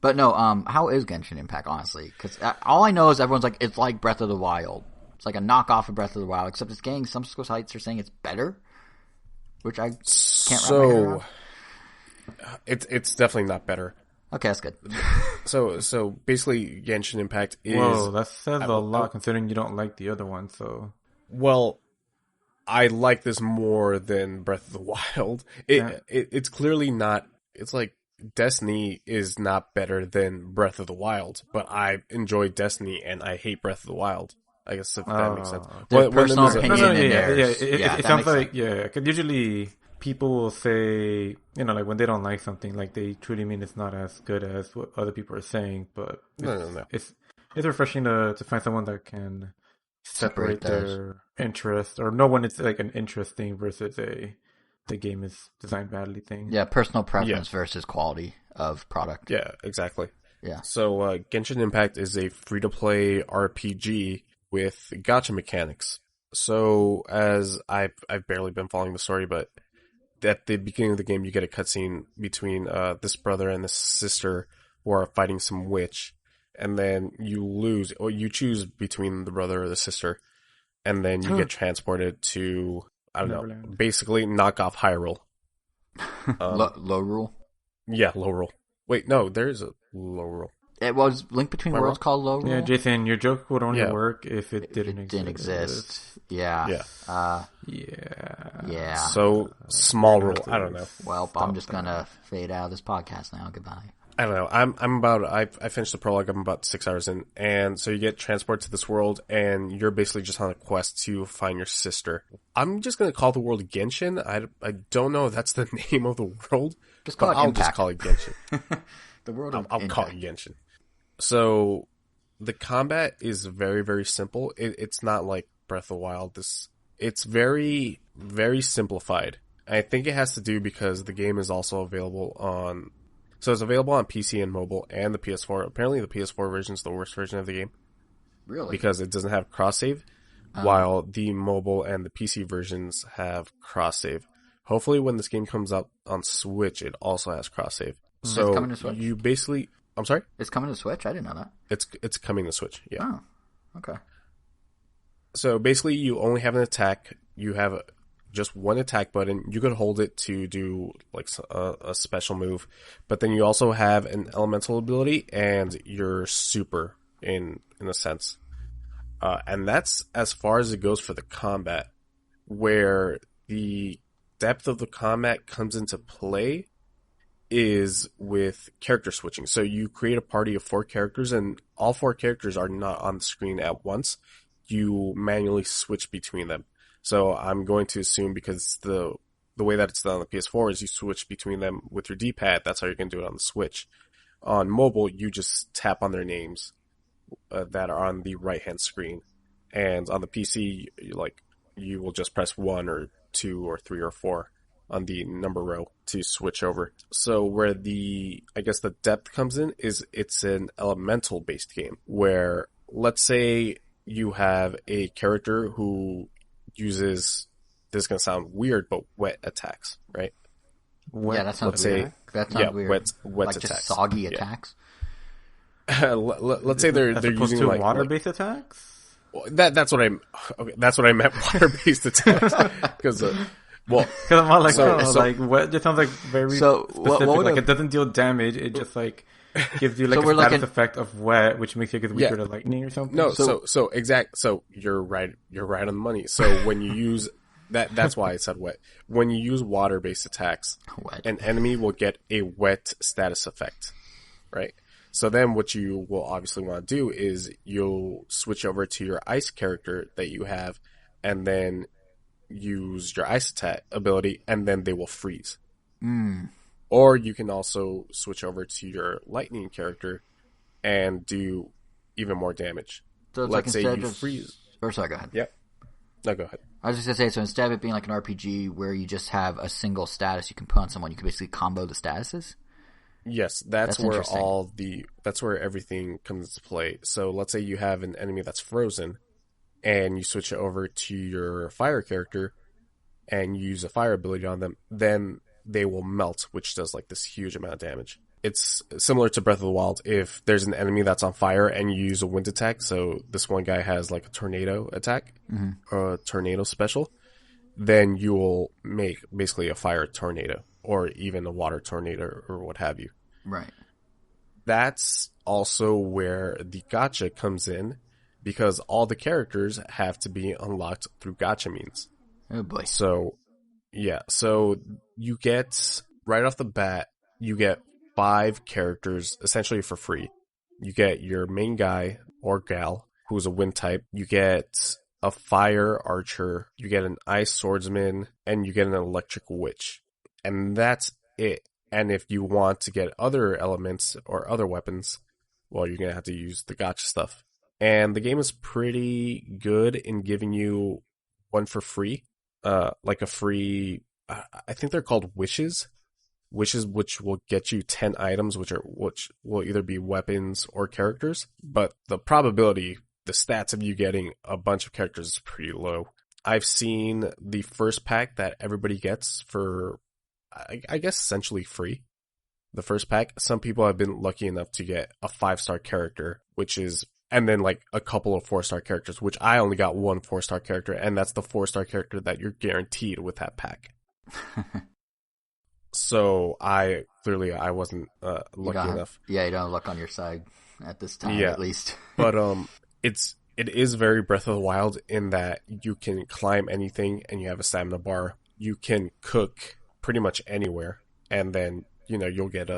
But no, how is Genshin Impact, honestly? Because all I know is everyone's like, it's like Breath of the Wild. It's like a knockoff of Breath of the Wild, except it's getting some sites are saying it's better, which I can't wrap my head around. It's definitely not better. Okay, that's good. So basically, Genshin Impact is... Whoa, that says a lot considering you don't like the other one, so... Well, I like this more than Breath of the Wild. It's clearly not... It's like Destiny is not better than Breath of the Wild, but I enjoy Destiny and I hate Breath of the Wild. I guess if that makes sense. Personal opinion in there. It sounds like, because usually people will say, like when they don't like something, like they truly mean it's not as good as what other people are saying. But No. It's refreshing to find someone that can separate their interest or know when it's like an interest thing versus the game is designed badly thing. Yeah, personal preference versus quality of product. Yeah, exactly. Yeah. So Genshin Impact is a free-to-play RPG with gacha mechanics. So as I've barely been following the story, but at the beginning of the game, you get a cutscene between this brother and this sister who are fighting some witch, and then you lose, or you choose between the brother or the sister, and then you get transported to, I don't know, basically knock off Hyrule. Low rule? Yeah, low rule. Wait, no, there is a low rule. It was Link Between Worlds called low rule? Yeah, Jason, your joke would only work if it didn't exist. Yeah. Yeah. So, small rule. I don't know. Well, I'm just going to fade out of this podcast now. Goodbye. I don't know. I finished the prologue. I'm about 6 hours in. And so you get transported to this world, and you're basically just on a quest to find your sister. I'm just going to call the world Genshin. I don't know if that's the name of the world. Just call it I'll Impact. Just call it Genshin. The world of I'll call it Genshin. So, the combat is very, very simple. It's not like Breath of the Wild. It's very, very simplified. I think it has to do because the game is also available on... So it's available on PC and mobile and the PS4. Apparently the PS4 version is the worst version of the game. Really? Because it doesn't have cross-save, while the mobile and the PC versions have cross-save. Hopefully when this game comes out on Switch, it also has cross-save. So it's coming to Switch? You basically... I'm sorry? It's coming to Switch? I didn't know that. It's coming to Switch, yeah. Oh, okay. So basically you only have an attack. You have just one attack button. You could hold it to do like a special move, but then you also have an elemental ability and your super in a sense. And that's as far as it goes for the combat. Where the depth of the combat comes into play is with character switching. So you create a party of 4 characters, and all 4 characters are not on the screen at once. You manually switch between them. So I'm going to assume, because the way that it's done on the PS4 is you switch between them with your D-pad. That's how you can do it on the Switch. On mobile, you just tap on their names that are on the right-hand screen. And on the PC, you will just press 1 or 2 or 3 or 4 on the number row to switch over. So where the depth comes in is it's an elemental based game where, let's say you have a character who uses, this is going to sound weird, but wet attacks, right? Yeah, that sounds weird. That sounds weird. Wet like attacks. Just soggy attacks. Let's say they're using to water-based attacks? That's what I meant, water-based attacks. Because I'm all like, wet just sounds like very specific. Like it doesn't deal damage, it just like gives you like a status effect of wet, which makes you get weaker to lightning or something. No, so you're right on the money. So when you use that's why I said wet. When you use water-based attacks, an enemy will get a wet status effect, right? So then what you will obviously want to do is you'll switch over to your ice character that you have, and then use your ice attack ability, and then they will freeze. Or you can also switch over to your lightning character and do even more damage. So it's Let's like say instead you of... freeze. Or sorry, go ahead. Yep. No, go ahead. I was just going to say, so instead of it being like an RPG where you just have a single status you can put on someone, you can basically combo the statuses? Yes, that's where that's where everything comes into play. So let's say you have an enemy that's frozen, and you switch it over to your fire character, and you use a fire ability on them, then they will melt, which does like this huge amount of damage. It's similar to Breath of the Wild. If there's an enemy that's on fire and you use a wind attack, so this one guy has like a tornado attack, or a tornado special, then you will make basically a fire tornado, or even a water tornado, or what have you. Right. That's also where the gacha comes in, because all the characters have to be unlocked through gacha means. Oh boy. So, yeah. So you get, right off the bat, you get 5 characters essentially for free. You get your main guy or gal, who's a wind type. You get a fire archer, you get an ice swordsman, and you get an electric witch. And that's it. And if you want to get other elements or other weapons, well, you're going to have to use the gacha stuff. And the game is pretty good in giving you one for free. Like a free, I think they're called wishes. Wishes which will get you 10 items, which will either be weapons or characters. But the probability, the stats of you getting a bunch of characters is pretty low. I've seen the first pack that everybody gets for, I guess, essentially free. The first pack. Some people have been lucky enough to get a 5-star character, and then like a couple of 4-star characters, which I only got one 4-star character, and that's the 4-star character that you're guaranteed with that pack. So I wasn't lucky enough. Yeah, you don't have luck on your side at this time, at least. But it is very Breath of the Wild in that you can climb anything and you have a stamina bar. You can cook pretty much anywhere, and then you'll get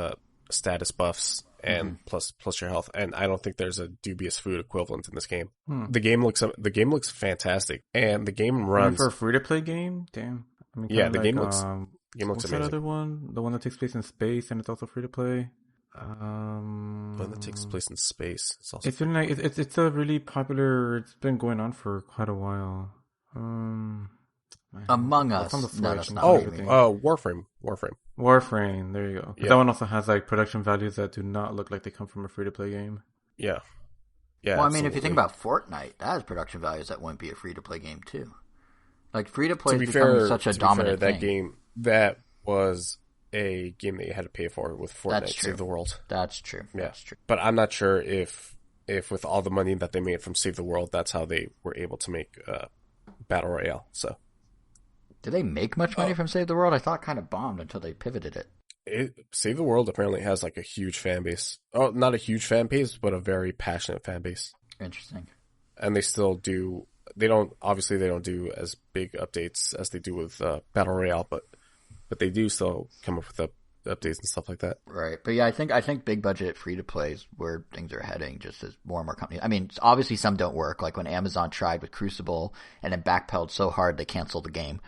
status buffs and plus your health. And I don't think there's a dubious food equivalent in this game. The game looks fantastic, and the game runs for a free to play game. Damn. The game looks what's amazing. That other one? The one that takes place in space and it's also free to play. The one that takes place in space. It's been like it's a really popular. It's been going on for quite a while. Among Us. On the Switch. Warframe. Warframe. There you go. That one also has like production values that do not look like they come from a free to play game. Yeah. Yeah. Well, I mean, if you think about Fortnite, that has production values that wouldn't be a free to play game too. Like free to play is becoming such a dominant thing. That was a game that you had to pay for with Fortnite Save the World. That's true. Yeah. That's true. But I'm not sure if with all the money that they made from Save the World, that's how they were able to make Battle Royale. So, did they make much money from Save the World? I thought it kind of bombed until they pivoted it. Save the World apparently has like a huge fan base. Oh, not a huge fan base, but a very passionate fan base. Interesting. And they still do. They don't do as big updates as they do with Battle Royale, but they do still come up with updates and stuff like that. Right. But yeah, I think big budget free to play is where things are heading, just as more and more companies. I mean, obviously some don't work, like when Amazon tried with Crucible and then backpedaled so hard they canceled the game.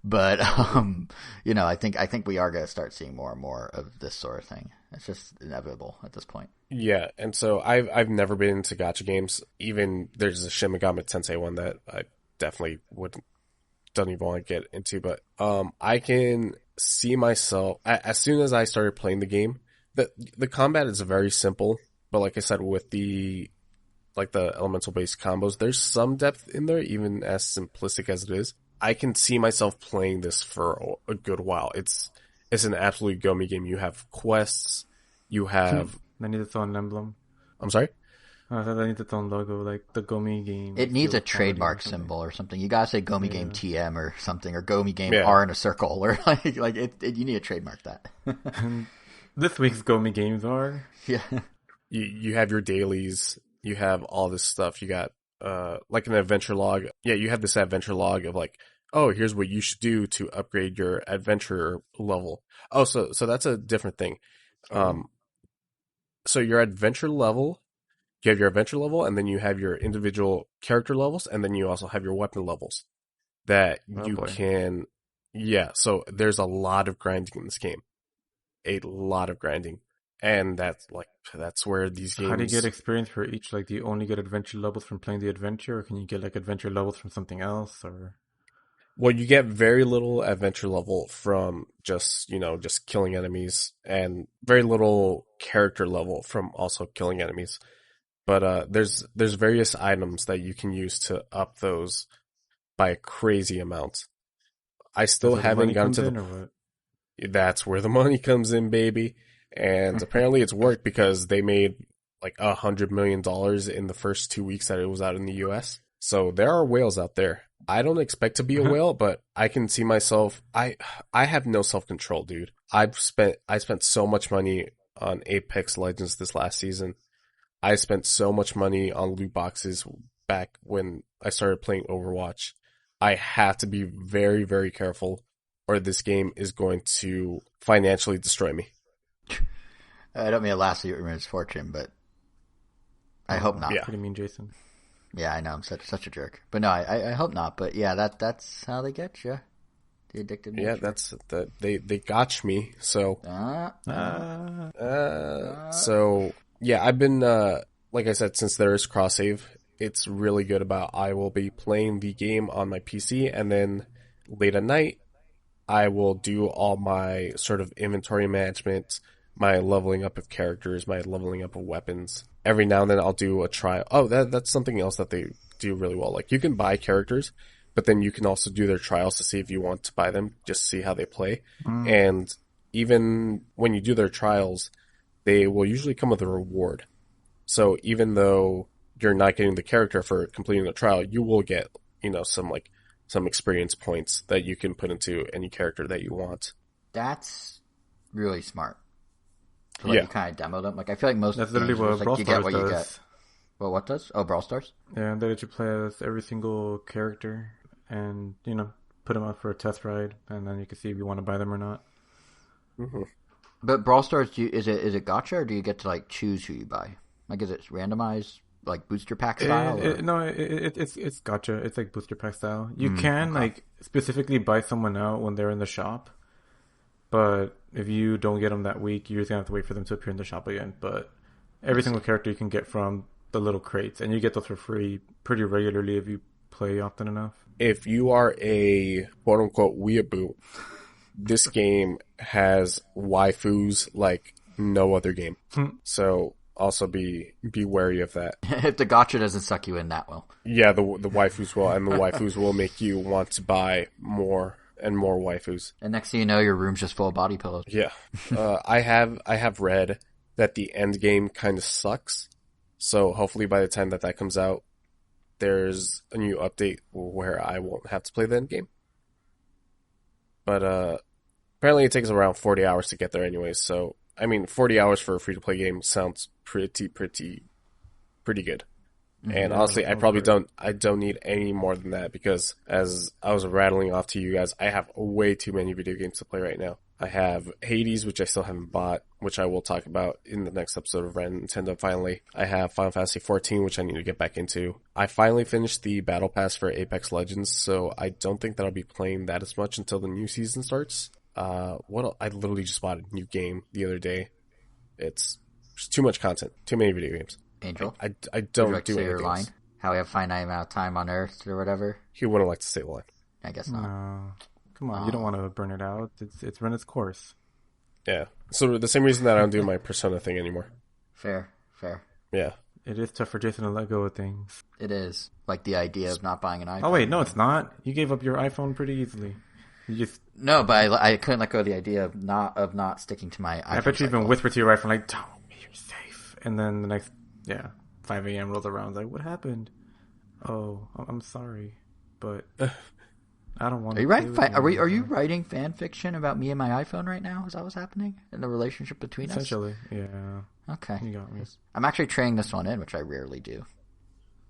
But I think we are going to start seeing more and more of this sort of thing. It's just inevitable at this point. Yeah, and so I've never been into gacha games. Even there's a Shin Megami Tensei one that I definitely don't even want to get into. But I can see myself as soon as I started playing the game. The combat is very simple, but like I said, with the elemental based combos, there's some depth in there, even as simplistic as it is. I can see myself playing this for a good while. It's an absolute Gomi game. You have quests. You have. They need its own emblem. I'm sorry? I thought they need its own logo, like the Gomi game. It needs a trademark symbol or something. You gotta say Gomi game TM or something, or Gomi game R in a circle, or like you need to trademark that. This week's Gomi games are. Yeah. You have your dailies. You have all this stuff. You got like an adventure log. Yeah, you have this adventure log of like, oh, here's what you should do to upgrade your adventure level. Oh, so that's a different thing. So your adventure level, you have your adventure level, and then you have your individual character levels, and then you also have your weapon levels that can. Yeah, so there's a lot of grinding in this game, a lot of grinding, and that's where these games. How do you get experience for each? Like, do you only get adventure levels from playing the adventure, or can you get like adventure levels from something else, or? Well, you get very little adventure level from just killing enemies, and very little character level from also killing enemies. But there's various items that you can use to up those by a crazy amount. I still haven't gotten to the. That's where the money comes in, baby. And apparently it's worked because they made like $100 million in the first 2 weeks that it was out in the US. So there are whales out there. I don't expect to be a whale, but I can see myself. I have no self-control, dude. I spent so much money on Apex Legends this last season. I spent so much money on loot boxes back when I started playing Overwatch. I have to be very, very careful, or this game is going to financially destroy me. I don't mean to laugh at your misfortune, but I hope not. Yeah. Pretty mean, Jason. Yeah, I know. I'm such a jerk. But no, I hope not. But yeah, that's how they get you. The addictive nature. Yeah, that's they gotch me. So, so yeah, I've been like I said, since there is cross save, it's really good about I will be playing the game on my PC, and then late at night I will do all my sort of inventory management, my leveling up of characters, my leveling up of weapons. Every now and then I'll do a trial. Oh, that's something else that they do really well. Like, you can buy characters, but then you can also do their trials to see if you want to buy them, just see how they play. And even when you do their trials, they will usually come with a reward. So even though you're not getting the character for completing the trial, you will get, some experience points that you can put into any character that you want. That's really smart. So you kind of demo them. Like, I feel like most that's literally what Brawl you Stars get what does. you get. Well, what does? Oh, Brawl Stars? Yeah, they let you play as every single character and, put them up for a test ride, and then you can see if you want to buy them or not. Mm-hmm. But Brawl Stars, is it gacha, or do you get to, like, choose who you buy? Like, is it randomized, like, booster pack style? It's gacha. It's like booster pack style. You can, like, specifically buy someone out when they're in the shop, but if you don't get them that week, you're just going to have to wait for them to appear in the shop again. But every single character you can get from the little crates, and you get those for free pretty regularly if you play often enough. If you are a quote-unquote weeaboo, this game has waifus like no other game. So also be wary of that. If the gacha doesn't suck you in that well. Yeah, the waifus will, and the waifus will make you want to buy more and more waifus. And next thing you know, your room's just full of body pillows. Yeah. I have read that the end game kind of sucks. So hopefully by the time that comes out, there's a new update where I won't have to play the end game. But apparently it takes around 40 hours to get there anyways. So, 40 hours for a free-to-play game sounds pretty good. And honestly, I probably don't need any more than that, because as I was rattling off to you guys, I have way too many video games to play right now. I have Hades, which I still haven't bought, which I will talk about in the next episode of Ren Nintendo finally. I have Final Fantasy XIV, which I need to get back into. I finally finished the Battle Pass for Apex Legends, so I don't think that I'll be playing that as much until the new season starts. I literally just bought a new game the other day. It's just too much content. Too many video games. Angel? I don't Would you like to say your line? How we have a finite amount of time on Earth or whatever? He wouldn't like to say the line. I guess not. No. Come on, you don't want to burn it out. It's run its course. Yeah. So the same reason that I don't do my Persona thing anymore. Fair. Yeah. It is tough for Jason to let go of things. It is. Like the idea of not buying an iPhone. Oh wait, no, it's not. You gave up your iPhone pretty easily. No, but I couldn't let go of the idea of not sticking to my iPhone. I bet you even whispered to your iPhone like, "Don't, you're safe." And then the next 5 a.m. rolls around, like, what happened? Oh, I'm sorry, but I don't want. Are you writing? Are you writing fan fiction about me and my iPhone right now? Is that what's happening in the relationship between us? Essentially, yeah. Okay, you got me. I'm actually trading this one in, which I rarely do.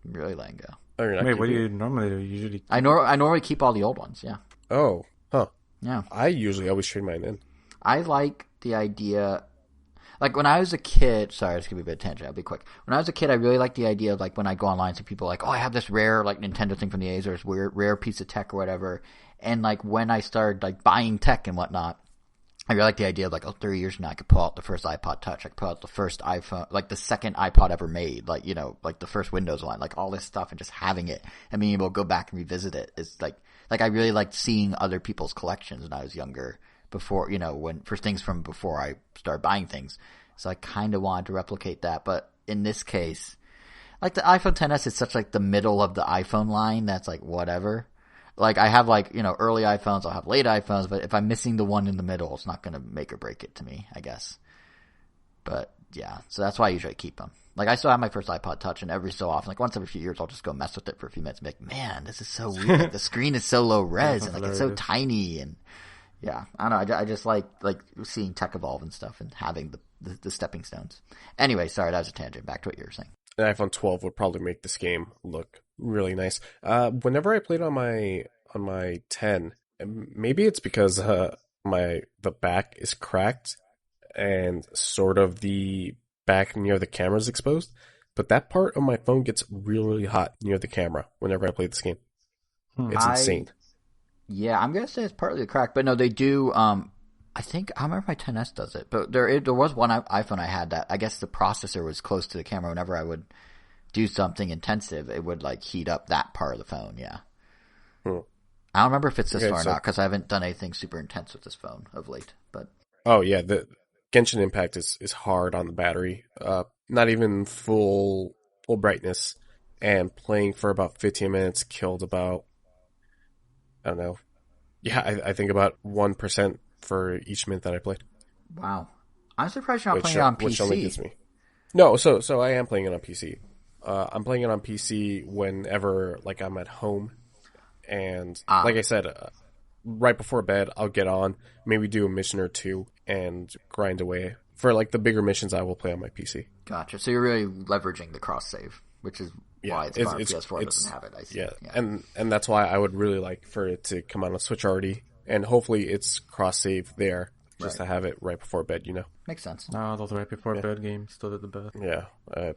I'm really letting go. Oh, wait, what do you normally do? You usually I normally keep all the old ones. Yeah. Oh, huh. Yeah. I usually always trade mine in. I like the idea. Like, when I was a kid, sorry, this could be a bit of a tangent, I'll be quick. When I was a kid, I really liked the idea of, like, when I go online, see people like, oh, I have this rare, like, Nintendo thing from the 80s, or this rare piece of tech or whatever. And, like, when I started, like, buying tech and whatnot, I really like the idea of, like, 30 years from now, I could pull out the first iPod Touch, I could pull out the first iPhone, like, the second iPod ever made, like, like, the first Windows line, like, all this stuff, and just having it, and being able to go back and revisit it is, like, I really liked seeing other people's collections when I was younger, before, for things from before I started buying things. So I kind of wanted to replicate that, but in this case, like, the iPhone XS is such, like, the middle of the iPhone line that's, like, whatever. Like, I have, like, early iPhones, I'll have late iPhones, but if I'm missing the one in the middle, it's not going to make or break it to me, I guess. But, yeah, so that's why I usually keep them. Like, I still have my first iPod Touch, and every so often, like, once every few years, I'll just go mess with it for a few minutes and be like, man, this is so weird. Like, the screen is so low res, and, like, it's so tiny, and, yeah, I don't know, I just like seeing tech evolve and stuff, and having the stepping stones. Anyway, sorry, that was a tangent. Back to what you were saying. An iPhone 12 would probably make this game look really nice. Whenever I played on my 10, maybe it's because the back is cracked and sort of the back near the camera is exposed. but that part of my phone gets really, really hot near the camera whenever I play this game. It's insane. Yeah, I'm gonna say it's partly the crack, but no, they do. I think I remember my 10s does it, but there was one iPhone I had that I guess the processor was close to the camera. Whenever I would do something intensive, it would like heat up that part of the phone. Yeah. I don't remember if it's this far or not because I haven't done anything super intense with this phone of late. But yeah, the Genshin Impact is hard on the battery. Not even full brightness, and playing for about 15 minutes killed about, I don't know. Yeah, I think about 1% for each minute that I played. Wow, I'm surprised you're not playing it on PC. Which only gives me. No, so I am playing it on PC. I'm playing it on PC whenever like I'm at home. And like I said, right before bed, I'll get on, maybe do a mission or two, and grind away. For like the bigger missions, I will play on my PC. Gotcha. So you're really leveraging the cross save, which is why it's PS4 doesn't have it. I see. Yeah. And that's why I would really like for it to come on a Switch already, and hopefully it's cross save there, just to have it right before bed. Makes sense. No, those right before bed games still did the best. Yeah,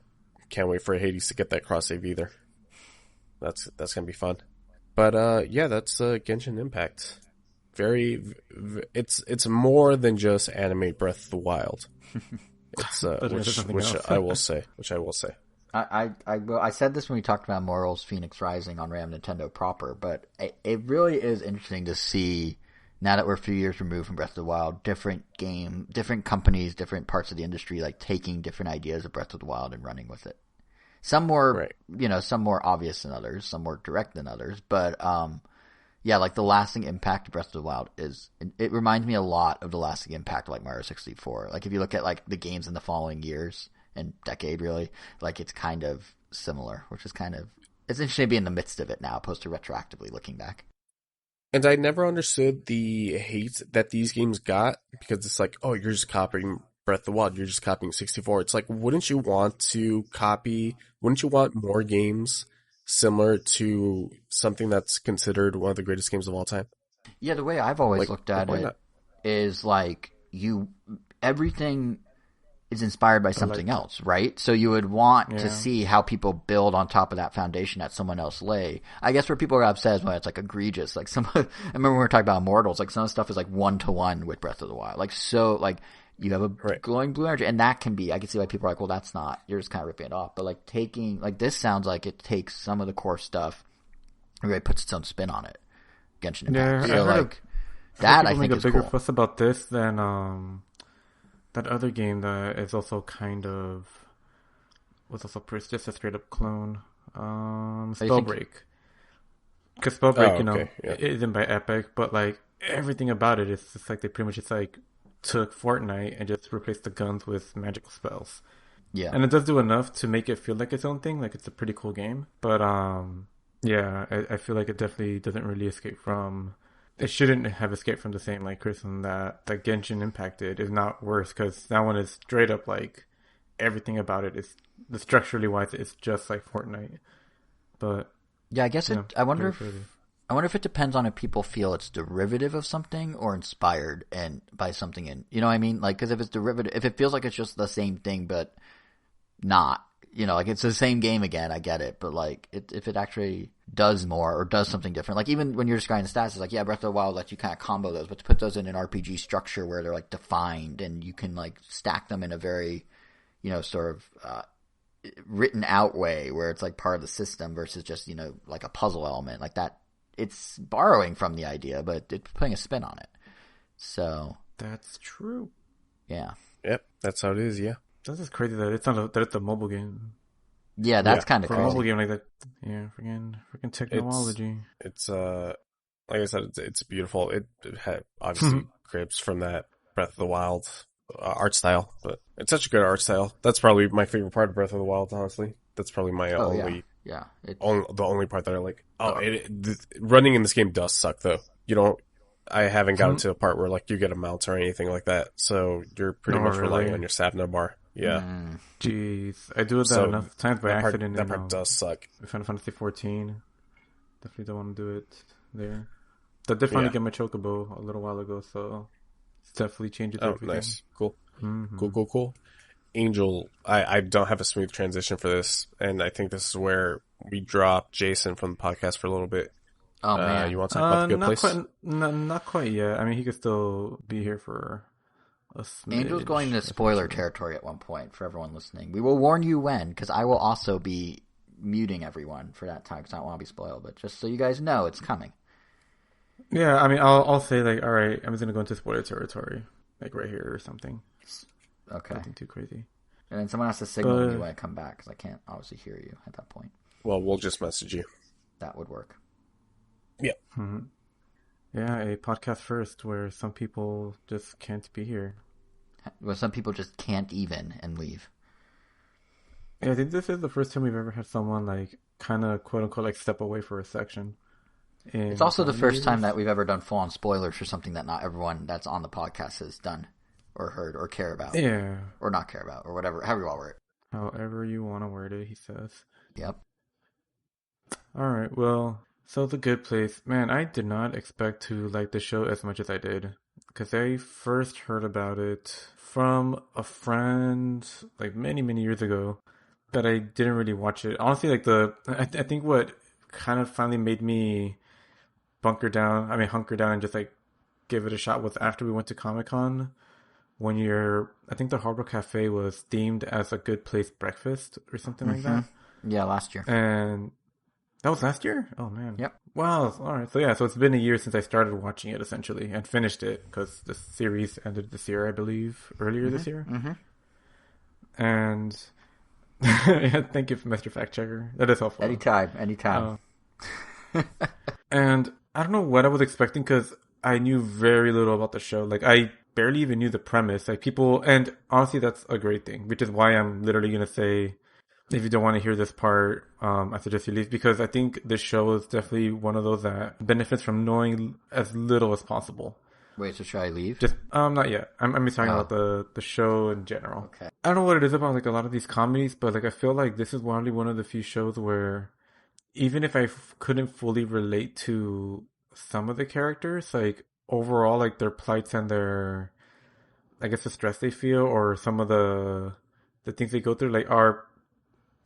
can't wait for Hades to get that cross save either. That's gonna be fun. But yeah, that's Genshin Impact. It's more than just animate Breath of the Wild. It's which I will say. I said this when we talked about Morals Phoenix Rising on RAM Nintendo proper, but it really is interesting to see now that we're a few years removed from Breath of the Wild, different companies, different parts of the industry, like taking different ideas of Breath of the Wild and running with it. Some more, some more obvious than others, some more direct than others. But, yeah, like the lasting impact of Breath of the Wild it reminds me a lot of the lasting impact of like Mario 64. Like if you look at like the games in the following years and decade really, like it's kind of similar, which is it's interesting to be in the midst of it now opposed to retroactively looking back. And I never understood the hate that these games got because it's like, oh, you're just copying Breath of the Wild, you're just copying 64. It's like, wouldn't you want more games similar to something that's considered one of the greatest games of all time? Yeah, the way I've always looked at it is like everything is inspired by something else, right? So you would want to see how people build on top of that foundation that someone else lay. I guess where people are upset is when it's like egregious. Like I remember when we were talking about Immortals, like some of the stuff is like 1-to-1 with Breath of the Wild. Like so, like you have a glowing blue energy, and that can be. I can see why people are like, well, that's not. You're just kind of ripping it off. But like this sounds like it takes some of the core stuff and really puts its own spin on it. Genshin Impact. Yeah, so that I think is cool. Make a bigger fuss about this than that other game that is also was also just a straight up clone. Spellbreak. Because Spellbreak, it isn't by Epic, but like everything about it is just like they pretty much just like took Fortnite and just replaced the guns with magical spells. Yeah. And it does do enough to make it feel like its own thing, like it's a pretty cool game. But yeah, I feel like it definitely doesn't really escape from. It shouldn't have escaped from the same like criticism that Genshin Impact did, if not worse, because that one is straight up like everything about it is structurally wise, it's just like Fortnite. But yeah, I guess I wonder if it depends on if people feel it's derivative of something or inspired by something you know what I mean? Like, because if it's derivative, if it feels like it's just the same thing but not, like it's the same game again, I get it. But like, if it actually does more or does something different, like even when you're describing the stats, it's like, yeah, Breath of the Wild lets you kind of combo those, but to put those in an RPG structure where they're like defined and you can like stack them in a very, sort of written out way where it's like part of the system versus just, like a puzzle element like that. It's borrowing from the idea, but it's putting a spin on it. So that's true. Yeah. Yep, that's how it is. Yeah. That's just crazy that it's a mobile game. Yeah, that's kind of crazy. For a mobile game like that, yeah, freaking technology. It's like I said, it's beautiful. It had obviously cribs from that Breath of the Wild art style, but it's such a good art style. That's probably my favorite part of Breath of the Wild, honestly. That's probably my only. Yeah. The only part that I like. Running in this game does suck though. I haven't gotten to a part where like you get a mount or anything like that, so you're pretty much relying on your stamina bar. Yeah. Jeez, I do that enough times by accident. That part does suck. Final Fantasy 14. Definitely don't want to do it there. I did finally get my Chocobo a little while ago, so it's definitely changes everything. Nice. Cool. Mm-hmm. Cool. Angel, I don't have a smooth transition for this, and I think this is where we drop Jason from the podcast for a little bit. Oh man, you want to talk about the good place? Not quite yet. I mean, he could still be here for a smidge. Angel's going to spoiler territory at one point for everyone listening. We will warn you when, because I will also be muting everyone for that time because I don't want to be spoiled. But just so you guys know, it's coming. Yeah, I mean, I'll say like, all right, I'm just gonna go into spoiler territory, like right here or something. Okay. Nothing too crazy. And then someone has to signal me when I come back because I can't obviously hear you at that point. Well, we'll just message you. That would work. Yeah. Mm-hmm. Yeah, a podcast first where some people just can't be here. Well, some people just can't even and leave. Yeah, I think this is the first time we've ever had someone like kind of quote unquote like step away for a section. It's also the first time that we've ever done full on spoilers for something that not everyone that's on the podcast has done or heard or care about. Yeah. Or not care about or whatever, however you want to word it. However you want to word it, he says. Yep. Alright, well, so The Good Place. Man, I did not expect to like the show as much as I did. Because I first heard about it from a friend like many, many years ago. But I didn't really watch it. Honestly, like I think what kind of finally made me hunker down and just like give it a shot was after we went to Comic-Con. I think the Harbor Cafe was themed as a good place breakfast or something like that. Yeah, last year. And that was last year? Oh, man. Yep. Wow. All right. So, yeah. So, it's been a year since I started watching it, essentially, and finished it, because the series ended this year, I believe, earlier this year. Mm-hmm. And thank you, Mr. Fact Checker. That is helpful. Anytime. And I don't know what I was expecting, because I knew very little about the show. Like, I barely even knew the premise. Like, people, and honestly, that's a great thing, which is why I'm literally going to say, if you don't want to hear this part, I suggest you leave, because I think this show is definitely one of those that benefits from knowing as little as possible. Wait, so should I leave? Just, not yet. I'm talking about the show in general. Okay. I don't know what it is about, like, a lot of these comedies, but, like, I feel like this is probably one of the few shows where, even if I couldn't fully relate to some of the characters, like, overall, like, their plights and their, I guess, the stress they feel, or some of the things they go through, like, are,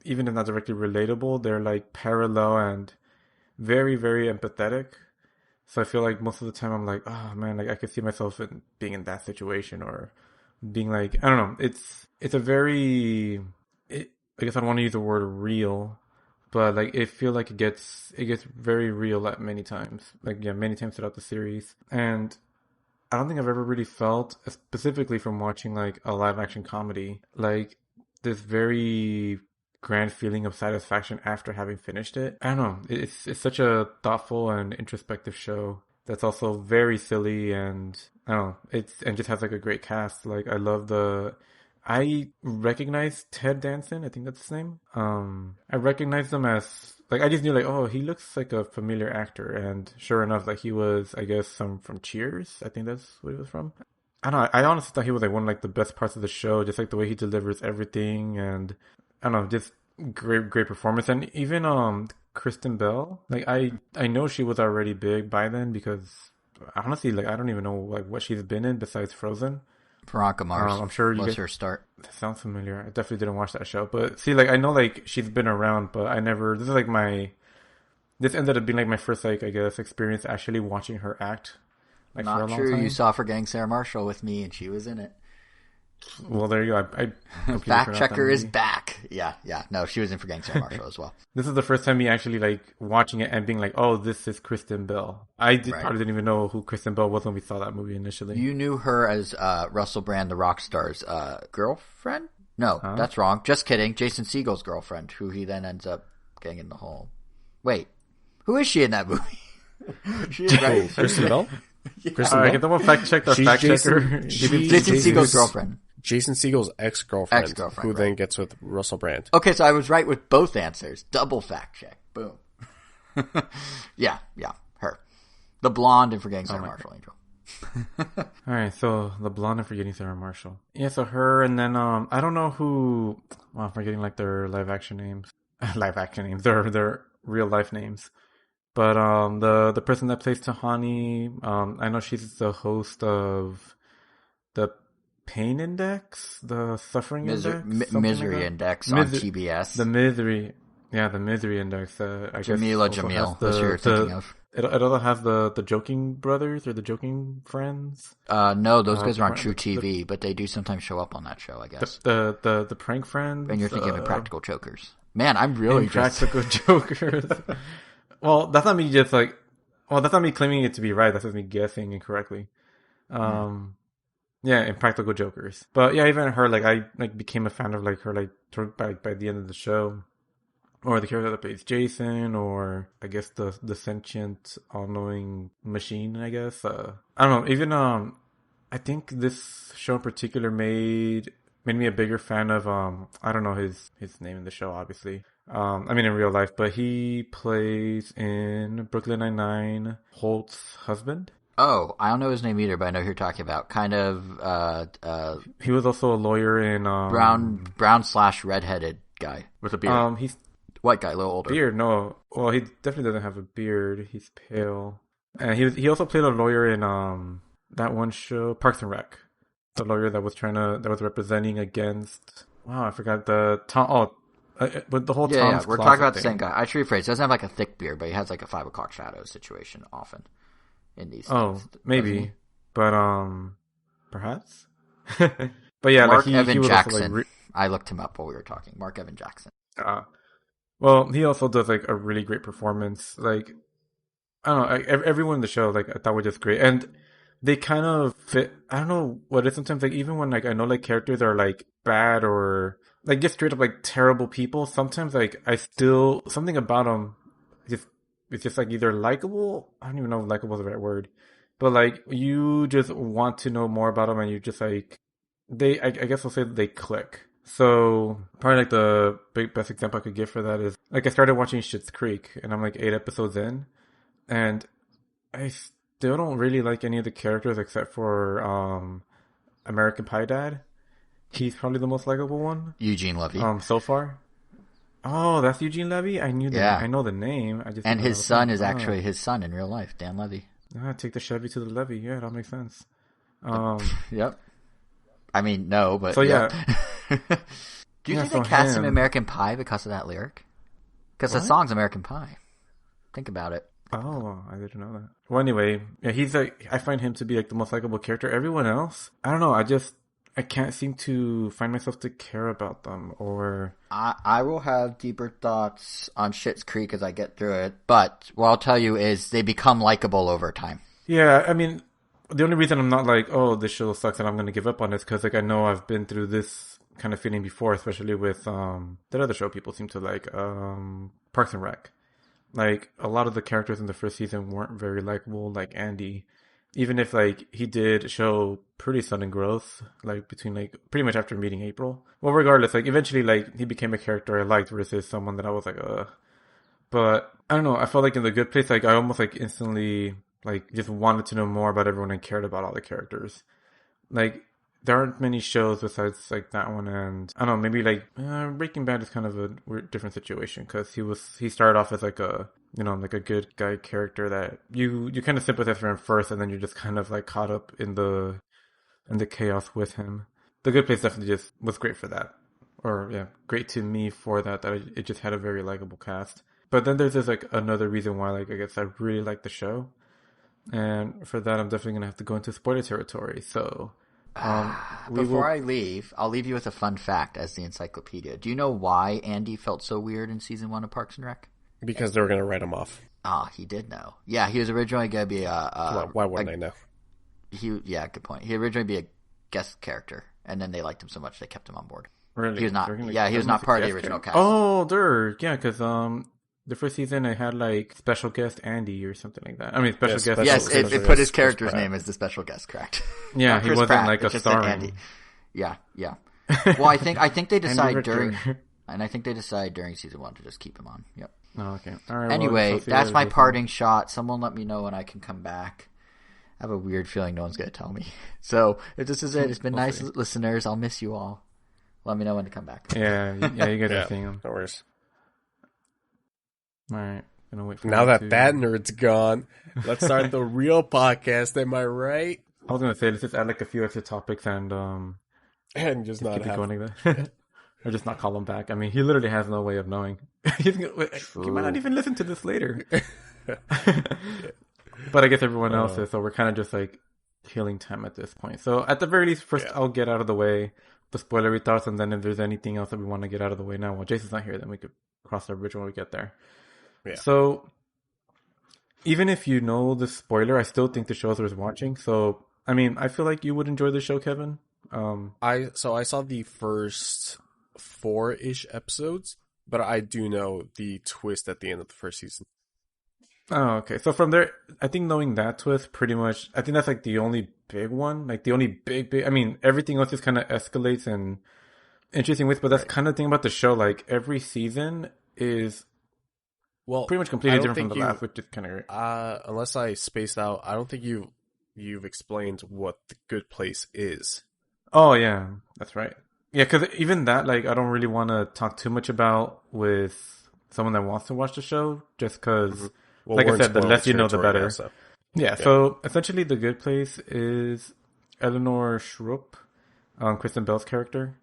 even if not directly relatable, they're, like, parallel and very, very empathetic. So I feel like most of the time I'm like, oh man, like I could see myself being in that situation, or being like, I don't know. It's a very, I guess I don't want to use the word real, but like it feel like it gets very real at many times. Like, yeah, many times throughout the series. And I don't think I've ever really felt, specifically from watching like a live action comedy, like this very grand feeling of satisfaction after having finished it. I don't know. It's such a thoughtful and introspective show that's also very silly, and I don't know. And just has like a great cast. Like, I recognize Ted Danson. I think that's his name. I recognize him as, like, I just knew like, oh, he looks like a familiar actor, and sure enough, like he was, I guess, from Cheers. I think that's what he was from. I don't know. I honestly thought he was like one of like the best parts of the show, just like the way he delivers everything, and I don't know, just great performance. And even Kristen Bell, like I know she was already big by then, because honestly, like I don't even know like what she's been in besides Frozen. Veronica Mars. I'm sure was her start. That sounds familiar. I definitely didn't watch that show, but see, like I know like she's been around, but I never. This ended up being like my first, like, I guess, experience actually watching her act. Like, Not for a long true. time. You saw Forgetting Sarah Marshall with me, and she was in it. Well, there you go. I Fact checker is back. Yeah. No, she was in Forgetting Sarah Marshall as well. This is the first time me actually like watching it and being like, "Oh, this is Kristen Bell." Probably didn't even know who Kristen Bell was when we saw that movie initially. You knew her as Russell Brand, the rock star's girlfriend? No, that's wrong. Just kidding. Jason Segel's girlfriend, who he then ends up getting in the hole. Wait, who is she in that movie? She is right. Kristen Bell. Yeah. Kristen All right, Bell? get the one fact check our fact checker. Jason Segel's girlfriend. Jason Segel's ex-girlfriend, who then gets with Russell Brand. Okay, so I was right with both answers. Double fact check. Boom. yeah, her. The blonde in Forgetting Sarah Marshall, Angel. Alright, so the blonde and Forgetting Sarah Marshall. Yeah, so her, and then I don't know who. Well, I'm forgetting like their live action names. Their real life names. But the person that plays Tahani, I know she's the host of the pain index, the suffering index, misery like index on TBS. The misery index. Jamila Jamil. That's what you're thinking of. It also has the joking brothers or the joking friends. No, those guys are on True TV, but they do sometimes show up on that show, I guess. The prank friends. And you're thinking of Impractical Jokers. Man, I'm really Impractical Jokers. Well, that's not me just like. Well, that's not me claiming it to be right. That's just me guessing incorrectly. Yeah, Impractical Jokers. But yeah, even her, like, I like became a fan of like her, like, by the end of the show. Or the character that plays Jason, or I guess the sentient, all-knowing machine, I guess. I don't know. Even, I think this show in particular made me a bigger fan of, I don't know his name in the show, obviously. I mean, in real life, but he plays in Brooklyn Nine-Nine, Holt's husband. Oh, I don't know his name either, but I know who you're talking about. Kind of, he was also a lawyer in, brown/redheaded guy with a beard. He's white guy, a little older. Beard, no. Well, he definitely doesn't have a beard. He's pale. And he also played a lawyer in, that one show, Parks and Rec. The lawyer that was representing against, wow, I forgot but the whole Tom's Yeah, we're Closet talking about thing. the same guy. I should rephrase. He doesn't have like a thick beard, but he has like a 5 o'clock shadow situation often in these things. Maybe. But, perhaps? But yeah, Mark like Evan he was Jackson. Also, like, I looked him up while we were talking. Mark Evan Jackson. Well, he also does like a really great performance. Like, I don't know, everyone in the show, like, I thought was just great. And they kind of fit, I don't know what it is sometimes, like, even when, like, I know, like, characters are, like, bad or, like, just straight up, like, terrible people, sometimes, like, something about them, it's just, like, either likable, I don't even know if likable is the right word, but, like, you just want to know more about them and you just, like, I guess I'll say they click. So, probably, like, the best example I could give for that is, like, I started watching Schitt's Creek, and I'm, like, 8 episodes in, and I still don't really like any of the characters except for American Pie Dad. He's probably the most likable one. Eugene Levy. So far. Oh, that's Eugene Levy? I know the name. And his son is actually his son in real life, Dan Levy. Take the Chevy to the Levy. Yeah, that makes sense. Yep. I mean, no, but... So, yeah. Do you think they cast him in American Pie because of that lyric? Because the song's American Pie. Think about it. Oh, I didn't know that. Well, anyway, yeah, he's like, I find him to be like the most likable character. Everyone else, I don't know, I can't seem to find myself to care about them, or... I will have deeper thoughts on Schitt's Creek as I get through it, but what I'll tell you is they become likable over time. Yeah, I mean, the only reason I'm not like, oh, this show sucks and I'm going to give up on it is because, like, I know I've been through this kind of feeling before, especially with that other show people seem to like, Parks and Rec. Like, a lot of the characters in the first season weren't very likable, like Andy. Even if, like, he did show pretty sudden growth, like, between, like, pretty much after meeting April. Well, regardless, like, eventually, like, he became a character I liked versus someone that I was like, But, I don't know, I felt like in The Good Place, like, I almost, like, instantly, like, just wanted to know more about everyone and cared about all the characters. Like, there aren't many shows besides, like, that one, and I don't know, maybe, like, Breaking Bad is kind of a weird, different situation, because he started off as, like, a, you know, like, a good guy character that you kind of sympathize for him first, and then you're just kind of, like, caught up in the chaos with him. The Good Place definitely just was great for that. Or, yeah, great to me for that it just had a very likable cast. But then there's just, like, another reason why, like, I guess I really like the show. And for that, I'm definitely going to have to go into spoiler territory, so... Before I leave, I'll leave you with a fun fact as the encyclopedia. Do you know why Andy felt so weird in season 1 of Parks and Rec? Because they were going to write him off. He did know. Yeah, he was originally going to be why wouldn't I know? Yeah, good point. He originally be a guest character, and then they liked him so much they kept him on board. Really? He was not. Yeah, he was not part of the original cast. Oh, yeah, because the first season I had like special guest Andy or something like that. I mean, special guest. Yes, it put his character's name as the special guest, correct? Yeah, he wasn't Pratt, like a star. Andy. Yeah. Well, I think they decided during season 1 to just keep him on. Yep. Oh, okay. All right. Anyway, that's my parting shot. Someone let me know when I can come back. I have a weird feeling no one's going to tell me. So if this is it, it's been nice, listeners. I'll miss you all. Let me know when to come back. Yeah, you guys are seeing them. No worries. All right. Gonna wait for now that nerd's gone, let's start the real podcast. Am I right? I was gonna say let's just add like a few extra topics and just just not keep it have. going like Yeah, that. Or just not call him back. I mean, he literally has no way of knowing. He might not true. even listen to this later. Yeah. But I guess everyone else Uh, is, so we're kind of just like killing time at this point. So at the very least, first yeah. I'll get out of the way the spoilery thoughts, and then if there's anything else that we want to get out of the way now, well, Jason's not here, then we could cross the bridge when we get there. Yeah. So even if you know the spoiler, I still think the show's worth watching. So I mean, I feel like you would enjoy the show, Kevin. I saw the first 4-ish episodes, but I do know the twist at the end of the first season. Oh, okay. So from there, I think knowing that twist, pretty much, I think that's like the only big one, like the only big. I mean, everything else just kind of escalates in interesting ways. But that's Right. kind of the thing about the show. Like every season is Well, pretty much I completely don't different from think the you last, which is kind of great. unless I spaced out, I don't think you've explained what the good place is. Oh yeah, that's right. Yeah, because even that, like, I don't really want to talk too much about with someone that wants to watch the show, just Hmm. because, Well, like I we're in said, the spoiler less you know, the territory now, better. so Yeah. yeah. So essentially, the good place is Eleanor Shrupp, Kristen Bell's character.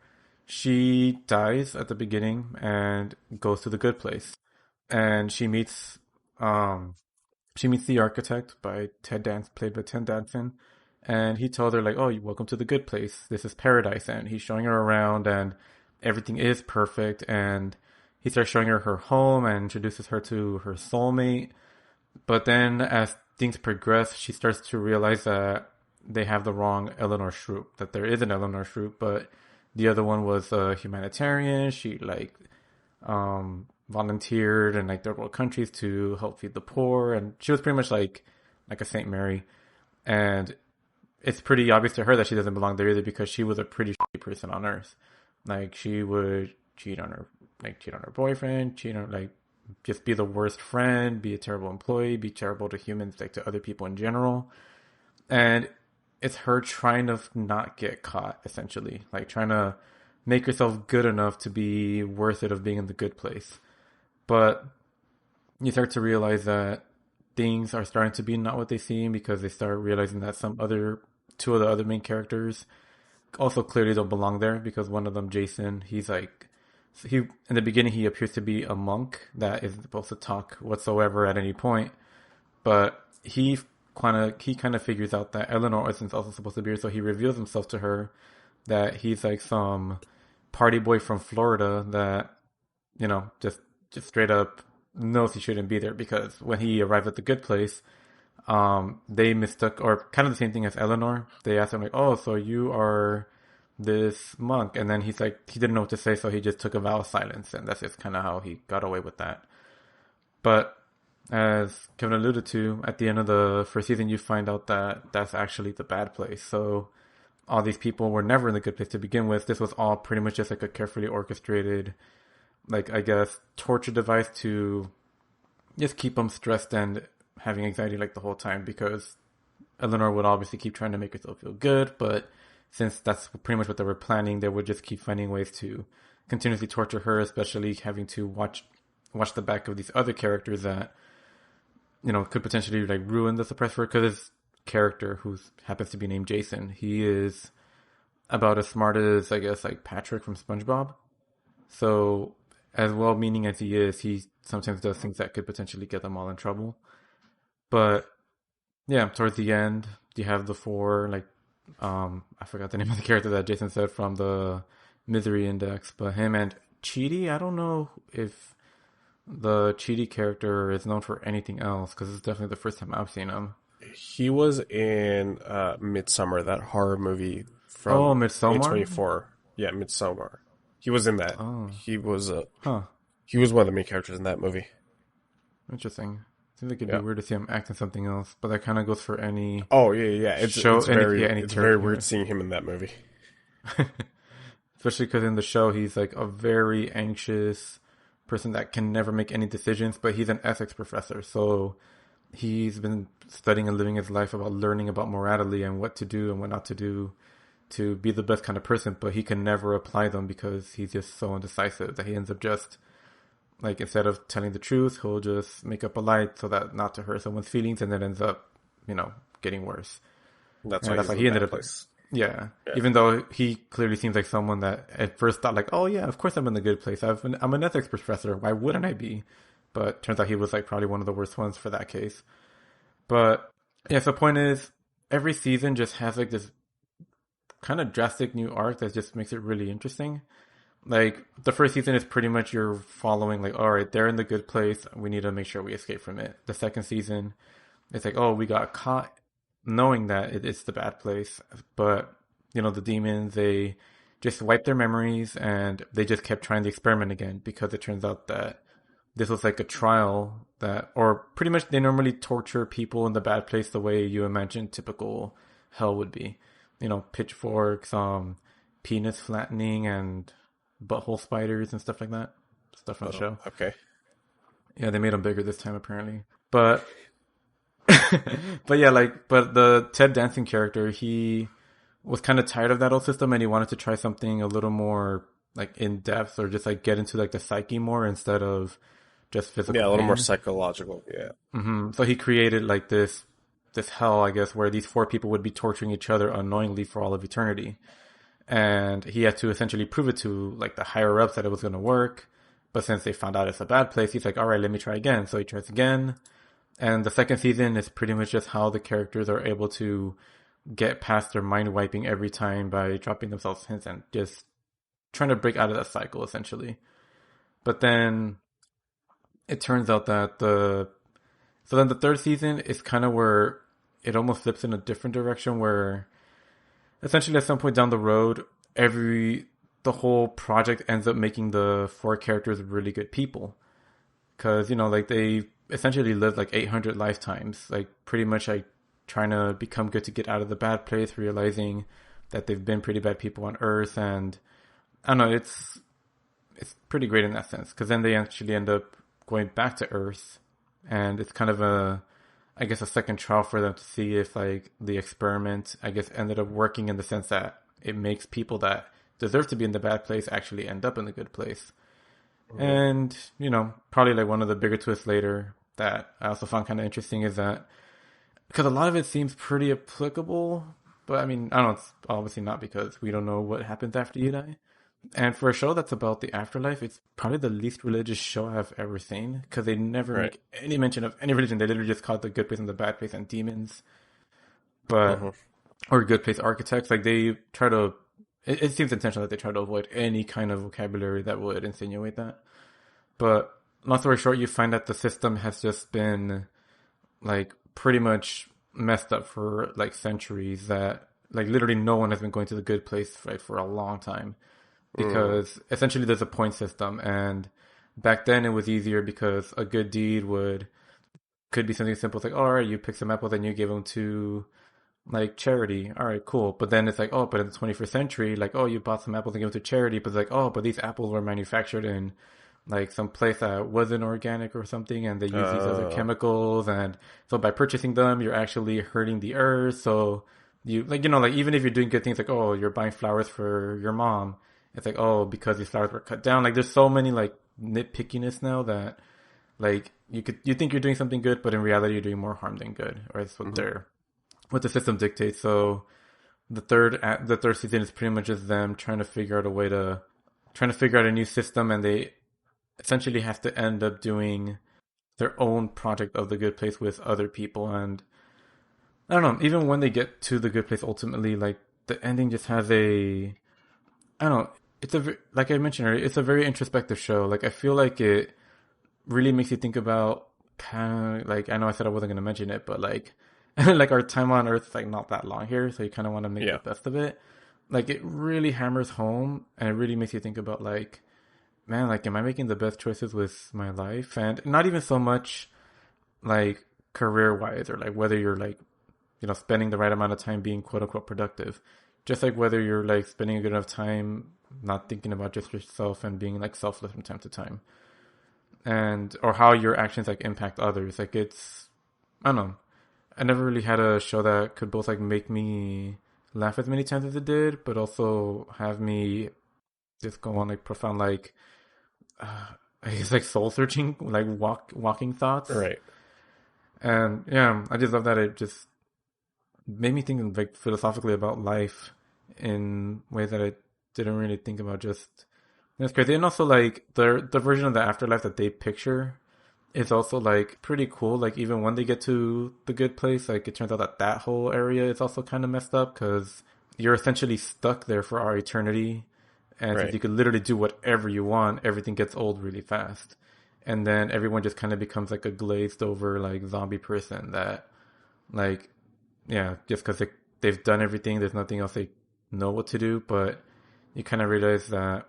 She dies at the beginning and goes to the good place, and um she meets the architect played by Ted Danson, and he told her like, "Oh, welcome to the good place. This is paradise." And he's showing her around, and everything is perfect. And he starts showing her her home and introduces her to her soulmate. But then, as things progress, she starts to realize that they have the wrong Eleanor Shroop. That there is an Eleanor Shroop, but the other one was a humanitarian. She volunteered in like third world countries to help feed the poor, and she was pretty much like a Saint Mary. And it's pretty obvious to her that she doesn't belong there either because she was a pretty shitty person on Earth. Like she would cheat on her boyfriend, cheat on like just be the worst friend, be a terrible employee, be terrible to humans, like to other people in general. And it's her trying to not get caught, essentially, like trying to make herself good enough to be worth it of being in the good place. But you start to realize that things are starting to be not what they seem because they start realizing that two of the other main characters also clearly don't belong there because one of them, Jason, he in the beginning he appears to be a monk that isn't supposed to talk whatsoever at any point, but he kind of figures out that Eleanor isn't also supposed to be here, so he reveals himself to her that he's like some party boy from Florida that just straight up knows he shouldn't be there because when he arrived at the good place, they mistook, or kind of the same thing as Eleanor. They asked him like, "Oh, so you are this monk?" And then he's like, he didn't know what to say, so he just took a vow of silence, and that's just kind of how he got away with that. But as Kevin alluded to, at the end of the first season, you find out that that's actually the bad place. So all these people were never in the good place to begin with. This was all pretty much just like a carefully orchestrated, like, I guess, torture device to just keep them stressed and having anxiety like the whole time because Eleanor would obviously keep trying to make herself feel good, but since that's pretty much what they were planning, they would just keep finding ways to continuously torture her, especially having to watch the back of these other characters that could potentially like ruin the suppressor because his character, who happens to be named Jason, he is about as smart as, I guess, like Patrick from SpongeBob. So as well-meaning as he is, he sometimes does things that could potentially get them all in trouble. But yeah, towards the end, you have the four, like, I forgot the name of the character that Jason said from the Misery Index, but him and Chidi, I don't know if the Chidi character is known for anything else because it's definitely the first time I've seen him. He was in Midsummer, that horror movie from Oh, Midsommar? 2024. Yeah, Midsummer. He was in that. Oh, huh. He was one of the main characters in that movie. Interesting. Seems like it'd Yeah. be weird to see him acting something else, but that kind of goes for any Oh yeah. show. It's very any it's very character. weird seeing him in that movie. Especially because in the show he's like a very anxious person that can never make any decisions, but he's an ethics professor, so he's been studying and living his life about learning about morality and what to do and what not to do to be the best kind of person, but he can never apply them because he's just so indecisive that he ends up just like, instead of telling the truth, he'll just make up a lie so that not to hurt someone's feelings, and it ends up getting worse. That's and why that's he's why in he the ended bad up. place. Yeah, Yeah. even though he clearly seems like someone that at first thought like, oh yeah, of course I'm in the good place. I'm an ethics professor. Why wouldn't I be? But turns out he was like probably one of the worst ones for that case. But yeah, so the point is, every season just has like this kind of drastic new arc that just makes it really interesting. Like the first season is pretty much you're following like, all right, they're in the good place. We need to make sure we escape from it. The second season, it's like, oh, we got caught, knowing that it's the bad place. But the demons, they just wiped their memories and they just kept trying the experiment again because it turns out that this was like a trial that, or pretty much they normally torture people in the bad place the way you imagine typical hell would be. Pitchforks, penis flattening, and butthole spiders and stuff like that. Stuff from the show. Okay. Yeah, they made them bigger this time apparently. But but yeah, but the Ted Danson character, he was kind of tired of that old system and he wanted to try something a little more like in depth or just like get into like the psyche more instead of just physical. Yeah, a little more pain. psychological. Yeah. So he created like this hell, I guess, where these four people would be torturing each other unknowingly for all of eternity. And he had to essentially prove it to like the higher ups that it was going to work. But since they found out it's a bad place, he's like, all right, let me try again. So he tries again. And the second season is pretty much just how the characters are able to get past their mind wiping every time by dropping themselves hints and just trying to break out of that cycle, essentially. But then it turns out that so then the third season is kind of where it almost flips in a different direction where essentially at some point down the road, the whole project ends up making the four characters really good people. Cause, like they essentially lived like 800 lifetimes, like pretty much like trying to become good to get out of the bad place, realizing that they've been pretty bad people on Earth. And I don't know, it's pretty great in that sense. Cause then they actually end up going back to Earth and it's kind of a second trial for them to see if like the experiment, I guess, ended up working in the sense that it makes people that deserve to be in the bad place actually end up in the good place. And, probably like one of the bigger twists later that I also found kind of interesting is that because a lot of it seems pretty applicable, but I mean, I don't know, it's obviously not because we don't know what happens after you die. And for a show that's about the afterlife, it's probably the least religious show I've ever seen because they never make any mention of any religion. They literally just call it the good place and the bad place and demons, but or good place architects. Like they try to. It seems intentional that they try to avoid any kind of vocabulary that would insinuate that. But long story short, you find that the system has just been like pretty much messed up for like centuries. That like literally no one has been going to the good place for a long time. Because essentially there's a point system and back then it was easier because a good deed could be something simple. It's like, all right, you pick some apples and you give them to like charity. All right, cool. But then it's like, oh, but in the 21st century, like, oh, you bought some apples and gave them to charity. But it's like, oh, but these apples were manufactured in like some place that wasn't organic or something and they use these other chemicals. And so by purchasing them, you're actually hurting the earth. So you like, like even if you're doing good things like, oh, you're buying flowers for your mom. It's like, oh, because these flowers were cut down. Like, there's so many like nitpickiness now that, like, you think you're doing something good, but in reality, you're doing more harm than good. Or that's what the system dictates. So, the third season is pretty much just them trying to figure out a new system, and they essentially have to end up doing their own project of the good place with other people. And I don't know, even when they get to the good place, ultimately, like the ending just has I don't know. Like I mentioned earlier, it's a very introspective show. Like I feel like it really makes you think about kind of like I know I said I wasn't going to mention it, but like like our time on Earth is like not that long here, so you kind of want to make the best of it. Like it really hammers home, and it really makes you think about like, man, like am I making the best choices with my life? And not even so much like career wise or like whether you're like spending the right amount of time being quote unquote productive. Just like whether you're like spending a good enough time not thinking about just yourself and being like selfless from time to time. And or how your actions like impact others. Like it's I don't know. I never really had a show that could both like make me laugh as many times as it did, but also have me just go on like profound like I guess like soul searching, like walking thoughts. Right. And yeah, I just love that it just made me think like philosophically about life in ways that I didn't really think about. Just it's crazy, and also like the version of the afterlife that they picture is also like pretty cool. Like even when they get to the good place, like it turns out that that whole area is also kind of messed up because you're essentially stuck there for our eternity, and since you could literally do whatever you want, everything gets old really fast, and then everyone just kind of becomes like a glazed over like zombie person that like yeah, just because they've done everything, there's nothing else they know what to do. But you kind of realize that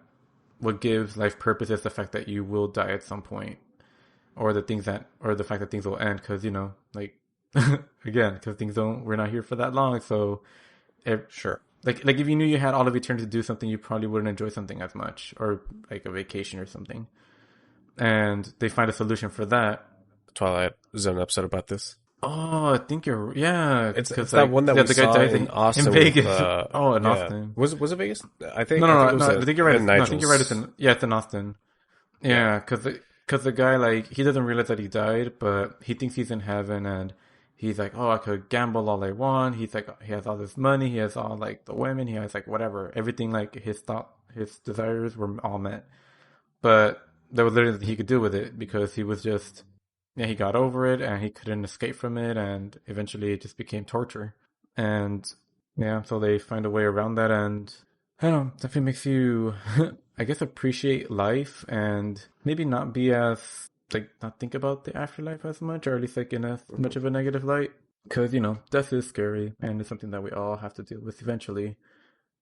what gives life purpose is the fact that you will die at some point, or the fact that things will end. Because like again, because things don't. We're not here for that long, so Sure. Like if you knew you had all of eternity to do something, you probably wouldn't enjoy something as much, or like a vacation or something. And they find a solution for that. Twilight Zone episode about this. Oh, I think yeah. It's like, that one that we the guy saw dies in Austin in Vegas. With, in Austin. Was it Vegas? I think No. it was I think you're right. No, I think you're right. Nigel's. It's in Austin. Yeah, because the guy like he doesn't realize that he died, but he thinks he's in heaven, and he's like, oh, I could gamble all I want. He's like, he has all this money, he has all like the women, he has like whatever, everything like his desires were all met. But there was literally nothing he could do with it because he was just he got over it and he couldn't escape from it, and eventually it just became torture. And yeah, so they find a way around that, and I don't know, definitely makes you I guess appreciate life and maybe not be as like not think about the afterlife as much, or at least like in as much of a negative light, because death is scary and it's something that we all have to deal with eventually.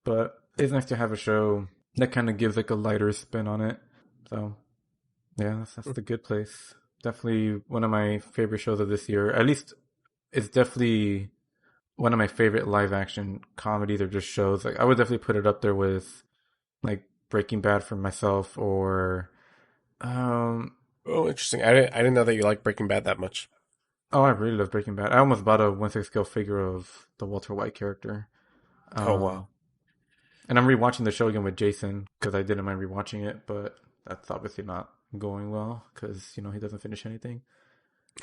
But it's nice to have a show that kind of gives like a lighter spin on it. So yeah, that's The Good Place. Definitely one of my favorite shows of this year. At least it's definitely one of my favorite live action comedies or just shows. Like I would definitely put it up there with like Breaking Bad for myself, or Oh, interesting. I didn't know that you liked Breaking Bad that much. oh, I really love Breaking Bad. I almost bought a 1/6 scale figure of the Walter White character. Oh wow. And I'm rewatching the show again with Jason because I didn't mind rewatching it, but that's obviously not going well because he doesn't finish anything.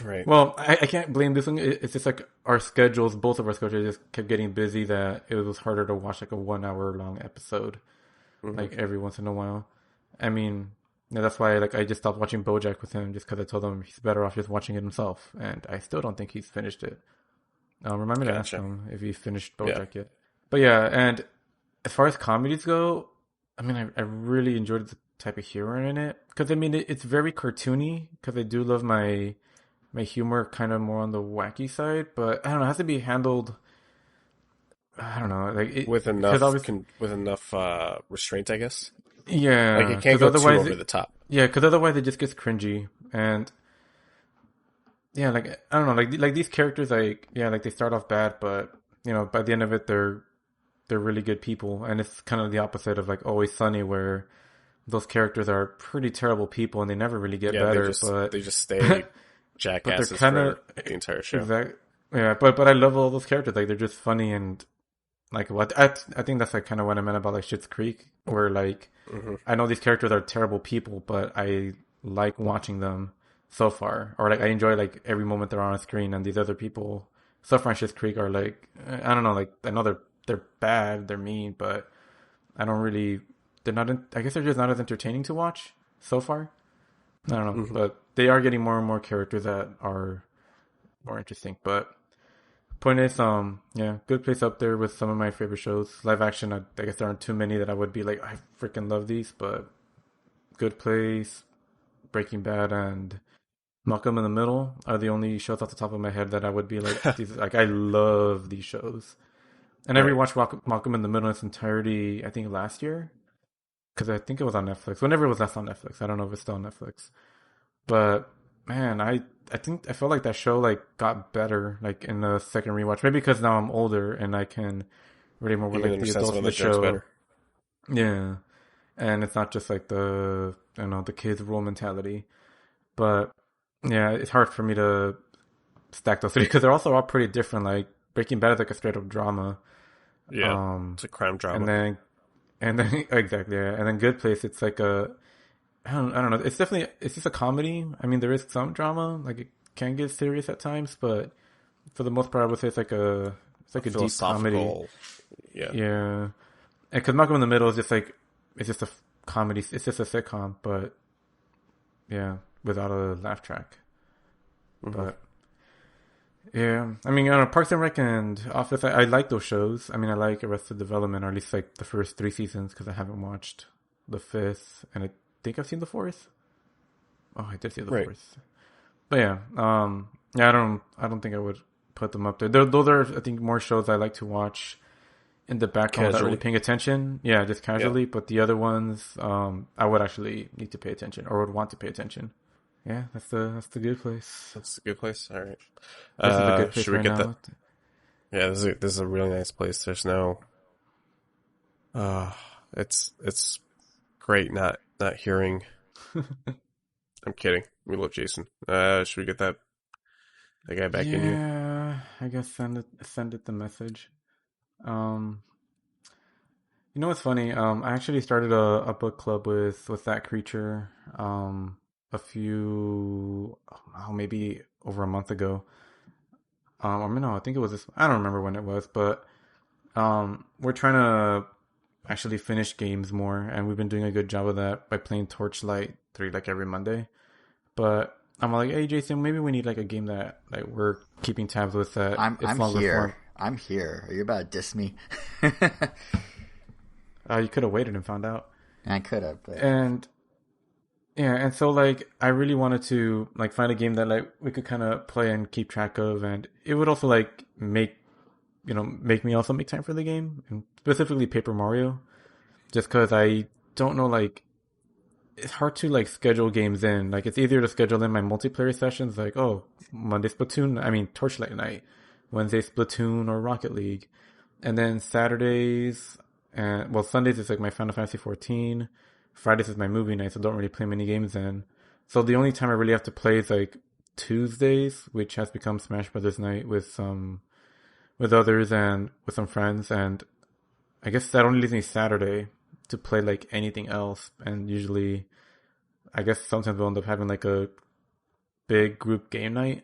Right. Well, I can't blame this one. It's just like our schedules, both of our schedules just kept getting busy that it was harder to watch like a 1 hour long episode like every once in a while. I mean, that's why like I just stopped watching BoJack with him just because I told him he's better off just watching it himself, and I still don't think he's finished it. Remind me to ask him if he finished BoJack yet. But yeah, and as far as comedies go, I mean, I really enjoyed the type of humor in it because I mean it's very cartoony because I do love my humor kind of more on the wacky side, but I don't know, it has to be handled. I don't know, like with enough restraint, I guess. Yeah, like it can't go too over the top. Yeah, because otherwise it just gets cringy, and yeah, like I don't know, like these characters, like like they start off bad, but by the end of it, they're really good people, and it's kind of the opposite of like Always Sunny, where those characters are pretty terrible people and they never really get better, but they just stay jackasses but for the entire show. Exactly. Yeah, but I love all those characters. Like they're just funny, and like what I think that's like kind of what I meant about like Schitt's Creek, where like I know these characters are terrible people, but I like watching them so far, or like I enjoy like every moment they're on screen, and these other people so far in Schitt's Creek are like I don't know, like I know they're bad, they're mean, but I don't really. They're not. I guess they're just not as entertaining to watch so far. I don't know, but they are getting more and more characters that are more interesting. But point is, Good Place up there with some of my favorite shows. Live action, I guess there aren't too many that I would be like, I freaking love these. But Good Place, Breaking Bad, and Malcolm in the Middle are the only shows off the top of my head that I would be like, these, like I love these shows. And I rewatched Malcolm in the Middle in its entirety, I think last year. Because I think it was on Netflix. Whenever it was last on Netflix. I don't know if it's still on Netflix. But, man, I felt like that show, like, got better, like, in the second rewatch. Maybe because now I'm older and I can really more relate to the adults of the show. Better. Yeah. And it's not just, like, the kids' rule mentality. But, yeah, it's hard for me to stack those three because they're also all pretty different. Like, Breaking Bad is, like, a straight-up drama. Yeah, it's a crime drama. And then exactly, yeah. And then Good Place, it's like I don't know. It's just a comedy. I mean, there is some drama. Like it can get serious at times, but for the most part, I would say it's like a It's like a deep comedy. Yeah. Yeah. And because Malcolm in the Middle is just like, it's just a comedy, it's just a sitcom, but yeah, without a laugh track. Mm-hmm. But yeah, I mean, Parks and Rec and Office, I like those shows. I mean, I like Arrested Development, or at least like the first 3 seasons, because I haven't watched the 5th, and I think I've seen the 4th. Oh, I did see the 4th. But yeah, yeah, I don't think I would put them up there. Those are, I think, more shows I like to watch in the background without really paying attention. Yeah, just casually. Yeah. But the other ones, I would actually need to pay attention, or would want to pay attention. Yeah, that's the good place. That's the good place. All right. This is the good place right now. That? Yeah, this is a really nice place. There's no. It's great not hearing. I'm kidding. We love Jason. Should we get that guy back in here? Yeah, I guess send it the message. You know what's funny? I actually started a book club with that creature. A few, maybe over a month ago. Or no, I think it was this. I don't remember when it was, but we're trying to actually finish games more, and we've been doing a good job of that by playing Torchlight 3 like every Monday. But I'm like, hey Jason, maybe we need like a game that like we're keeping tabs with. That I'm here. I'm here. Are you about to diss me? You could have waited and found out. I could have, but... And so like I really wanted to like find a game that like we could kind of play and keep track of, and it would also like make me also make time for the game, and specifically Paper Mario, just because I don't know, like it's hard to like schedule games in. Like it's easier to schedule in my multiplayer sessions, like Monday Torchlight night, Wednesday Splatoon or Rocket League, and then Saturdays and Sundays is like my Final Fantasy 14. Fridays is my movie night, so don't really play many games then. So the only time I really have to play is like Tuesdays, which has become Smash Brothers night with others and with some friends, and I guess that only leaves me Saturday to play like anything else. And usually, I guess sometimes we'll end up having like a big group game night.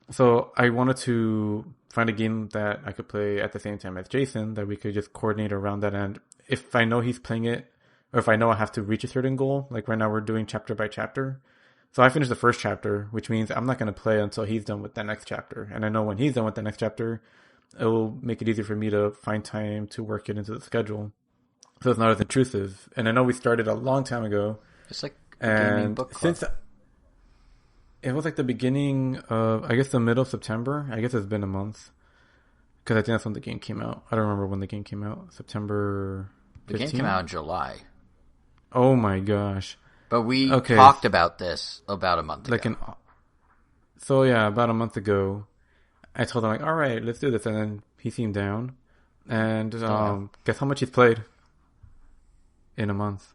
So I wanted to find a game that I could play at the same time as Jason, that we could just coordinate around that. And if I know he's playing it, or if I know I have to reach a certain goal, like right now we're doing chapter by chapter. So I finished the first chapter, which means I'm not going to play until he's done with that next chapter. And I know when he's done with the next chapter, it will make it easier for me to find time to work it into the schedule, so it's not as intrusive. And I know we started a long time ago. It's like a gaming book club. Since it was like the beginning of, I guess, the middle of September. I guess it's been a month, because I think that's when the game came out. I don't remember when the game came out. September 15th? The game came out in July. Oh my gosh! But we talked about this about a month ago. So yeah, about a month ago, I told him like, all right, let's do this, and then he seemed down. And guess how much he's played in a month?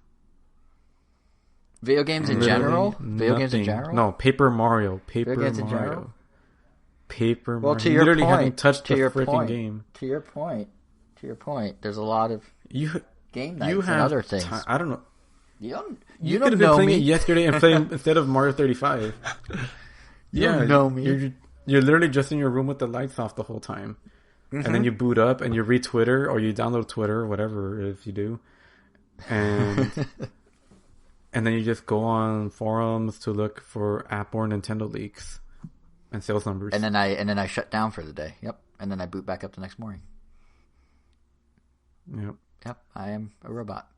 Video games in general? Video games in general? No, Paper Mario. Paper Mario. Well, to your point, haven't touched the freaking game. To your point, there's a lot of game nights and other things. I don't know. You could have been playing it yesterday and playing instead of Mario 35. You don't know me. You're literally just in your room with the lights off the whole time. Mm-hmm. And then you boot up and you read Twitter, or you download Twitter, or whatever it is you do. And and then you just go on forums to look for app or Nintendo leaks and sales numbers. And then I shut down for the day. Yep. And then I boot back up the next morning. Yep. I am a robot.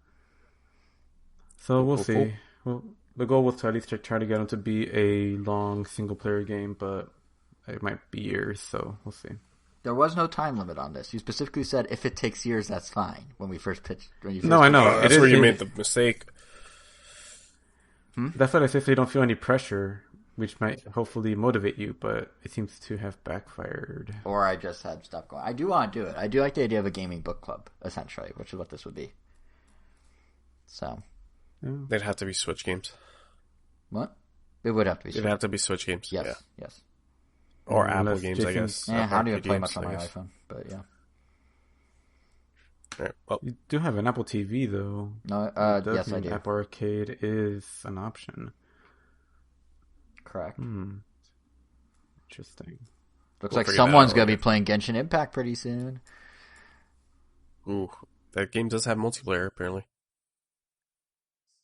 So we'll see. Well, the goal was to at least try to get them to be a long single player game, but it might be years, so we'll see. There was no time limit on this. You specifically said if it takes years, that's fine. When we first pitched, I know that's where you made the mistake. That's what I say. So you don't feel any pressure, which might hopefully motivate you, but it seems to have backfired. Or I just had stuff going. I do want to do it. I do like the idea of a gaming book club, essentially, which is what this would be. So. They'd have to be Switch games. What? It would have to be Switch. It'd have to be Switch games. Yes, yes. Or Apple games, I guess. Yeah, I don't even play much on my iPhone, but yeah. All right, well. You do have an Apple TV, though. No, yes, I do. Apple Arcade is an option. Correct. Interesting. Looks like someone's going to be playing Genshin Impact pretty soon. Ooh, that game does have multiplayer, apparently.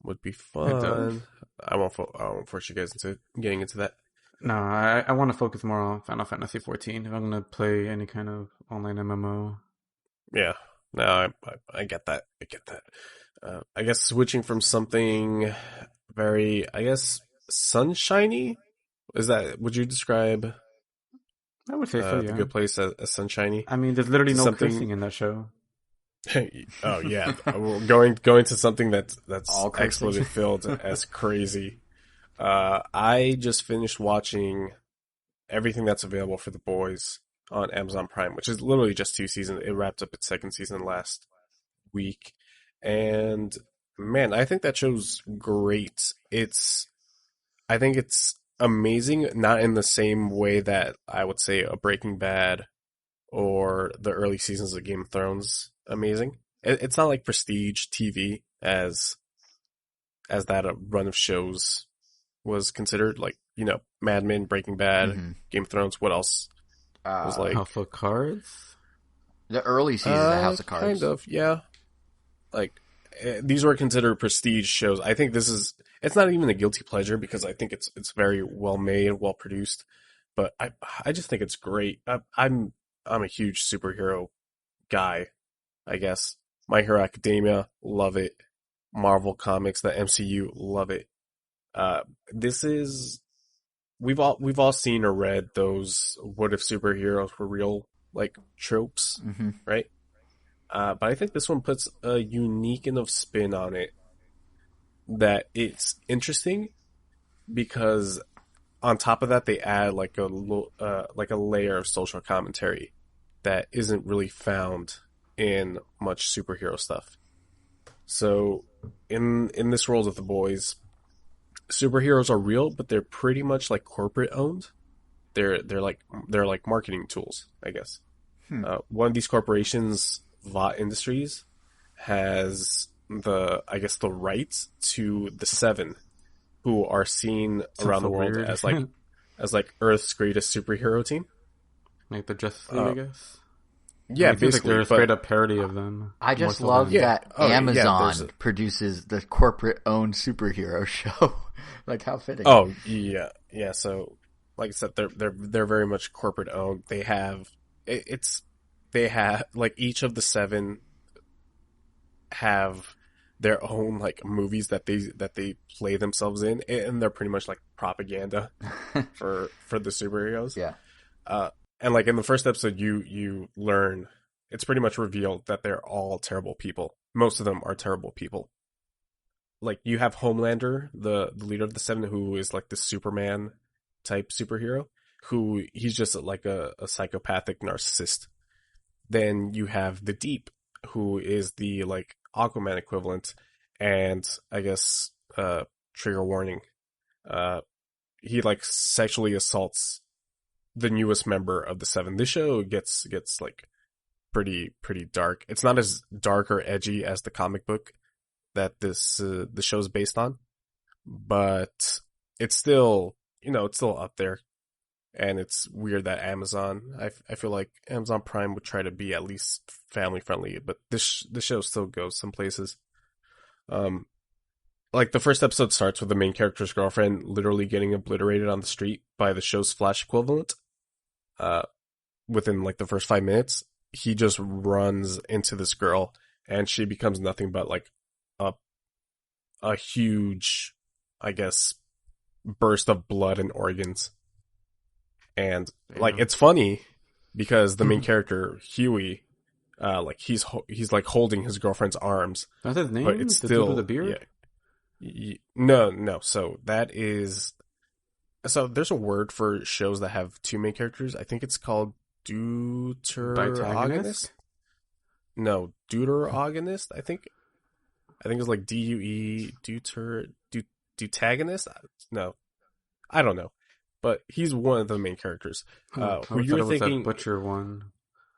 Would be fun. It does? I won't force you guys into getting into that. No, I want to focus more on Final Fantasy 14 if I'm going to play any kind of online MMO. Yeah, no, I get that. I get that. I guess switching from something very, I guess, sunshiny? Would you describe I would say so, yeah. The Good Place as sunshiny? I mean, there's literally no cursing in that show. Oh yeah, going to something that's all expletive filled as crazy. I just finished watching everything that's available for The Boys on Amazon Prime, which is literally just 2 seasons. It wrapped up its 2nd season last week, and man, I think that show's great. I think it's amazing, not in the same way that I would say a Breaking Bad or the early seasons of Game of Thrones amazing. It's not like prestige TV as that a run of shows was considered. Like, Mad Men, Breaking Bad, Game of Thrones. What else was like House of Cards? The early seasons of House of Cards. Kind of, yeah. Like, these were considered prestige shows. I think it's not even a guilty pleasure because I think it's very well made, well produced. But I just think it's great. I'm a huge superhero guy, I guess. My Hero Academia, love it. Marvel Comics, the MCU, love it. We've all seen or read those what if superheroes were real, like, tropes, right? But I think this one puts a unique enough spin on it that it's interesting because on top of that they add like a layer of social commentary that isn't really found in much superhero stuff. So in this world of The Boys, superheroes are real, but they're pretty much like corporate owned. They're like marketing tools, I guess. One of these corporations, Vought Industries, has the rights to the Seven, who are seen around the world as like Earth's greatest superhero team, like the Justice League, I guess. Yeah, basically, like they're a straight up parody of them. I just love that Amazon produces the corporate-owned superhero show. Like, how fitting! Oh yeah. So, like I said, they're very much corporate-owned. They have like each of the Seven have their own like movies that they play themselves in, and they're pretty much like propaganda for the superheroes. Yeah. And like in the first episode, you learn, it's pretty much revealed that they're all terrible people. Most of them are terrible people. Like, you have Homelander, the leader of the Seven, who is like the Superman type superhero, who he's just like a psychopathic narcissist. Then you have the Deep, who is the like Aquaman equivalent, and I guess trigger warning, he like sexually assaults the newest member of the Seven. This show gets like pretty dark. It's not as dark or edgy as the comic book that the show's based on, but it's still, it's still up there. And it's weird that Amazon, I feel like Amazon Prime would try to be at least family friendly, but this show still goes some places. Like the first episode starts with the main character's girlfriend literally getting obliterated on the street by the show's Flash equivalent. Within like the first 5 minutes, he just runs into this girl, and she becomes nothing but like a huge, I guess, burst of blood and organs. And like, it's funny because the main character, Huey, like he's like holding his girlfriend's arms. That's his name? But it's the still dude with the beard? No. So there's a word for shows that have two main characters. I think it's called deuteragonist. No, deuteragonist. I think it's like DUE deuteragonist. No, I don't know. But he's one of the main characters. Who you're thinking? That butcher one.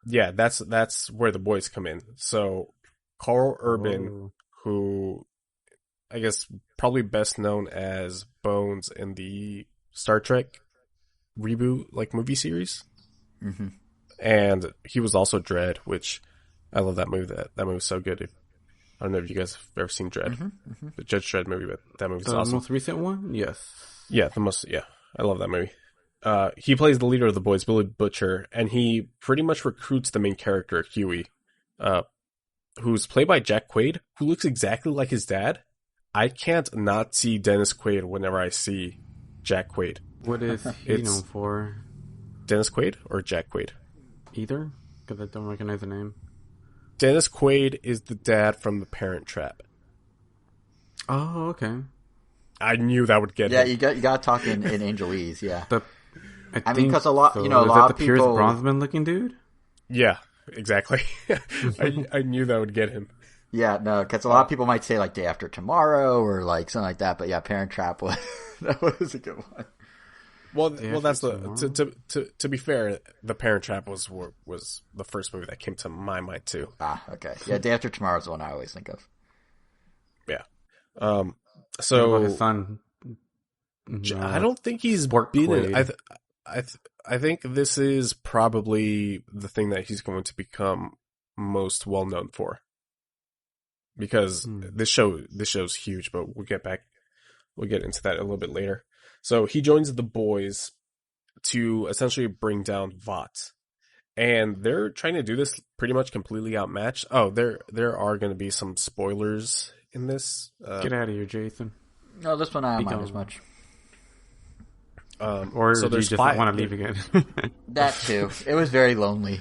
Yeah, that's where the boys come in. So Carl Urban, who I guess probably best known as Bones in the Star Trek reboot, like, movie series. Mm-hmm. And he was also Dredd, which I love that movie. That movie was so good. I don't know if you guys have ever seen Dredd, the Judge Dredd movie, but that movie's awesome. The most recent one, yes. Yeah, I love that movie. He plays the leader of the boys, Billy Butcher, and he pretty much recruits the main character, Huey, who's played by Jack Quaid, who looks exactly like his dad. I can't not see Dennis Quaid whenever I see Jack Quaid. What is he known for? Dennis Quaid or Jack Quaid? Either, because I don't recognize the name. Dennis Quaid is the dad from The Parent Trap. Oh, okay. I knew that would get him. Yeah, you got to talk in Angelese, yeah. I mean, because a lot, so. you know, a is lot that of the people... Pierce Brosnan looking dude? Yeah, exactly. I knew that would get him. Yeah, no, because a lot of people might say like Day After Tomorrow or like something like that, but yeah, Parent Trap was that was a good one. Well, that's to be fair, The Parent Trap was the first movie that came to my mind too. Ah, okay, yeah, Day After Tomorrow is the one I always think of. Yeah, so what about his son? I don't think he's been in. I think this is probably the thing that he's going to become most well known for. Because this show's huge, but we'll get into that a little bit later. So he joins the boys to essentially bring down Vought. And they're trying to do this pretty much completely outmatched. Oh, there are going to be some spoilers in this. Get out of here, Jason. No, this one I don't mind as much. Or so do you just want to leave again? That too. It was very lonely.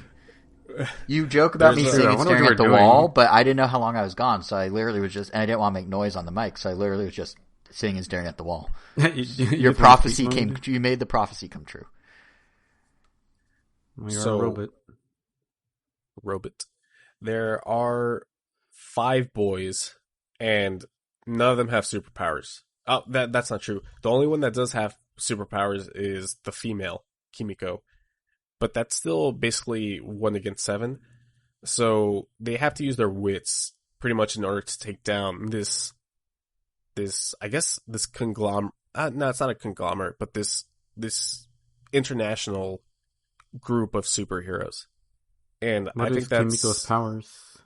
You joke about me sitting and staring at the wall, but I didn't know how long I was gone, so I literally was just, and I didn't want to make noise on the mic, so I literally was just sitting and staring at the wall. Your prophecy you made the prophecy come true. Well, you're a robot. There are 5 boys, and none of them have superpowers. Oh, that's not true. The only one that does have superpowers is the female, Kimiko. But that's still basically 1 against 7. So they have to use their wits pretty much in order to take down this I guess this conglomerate. No, it's not a conglomerate, but this international group of superheroes. And what I think that's Kimiko's powers.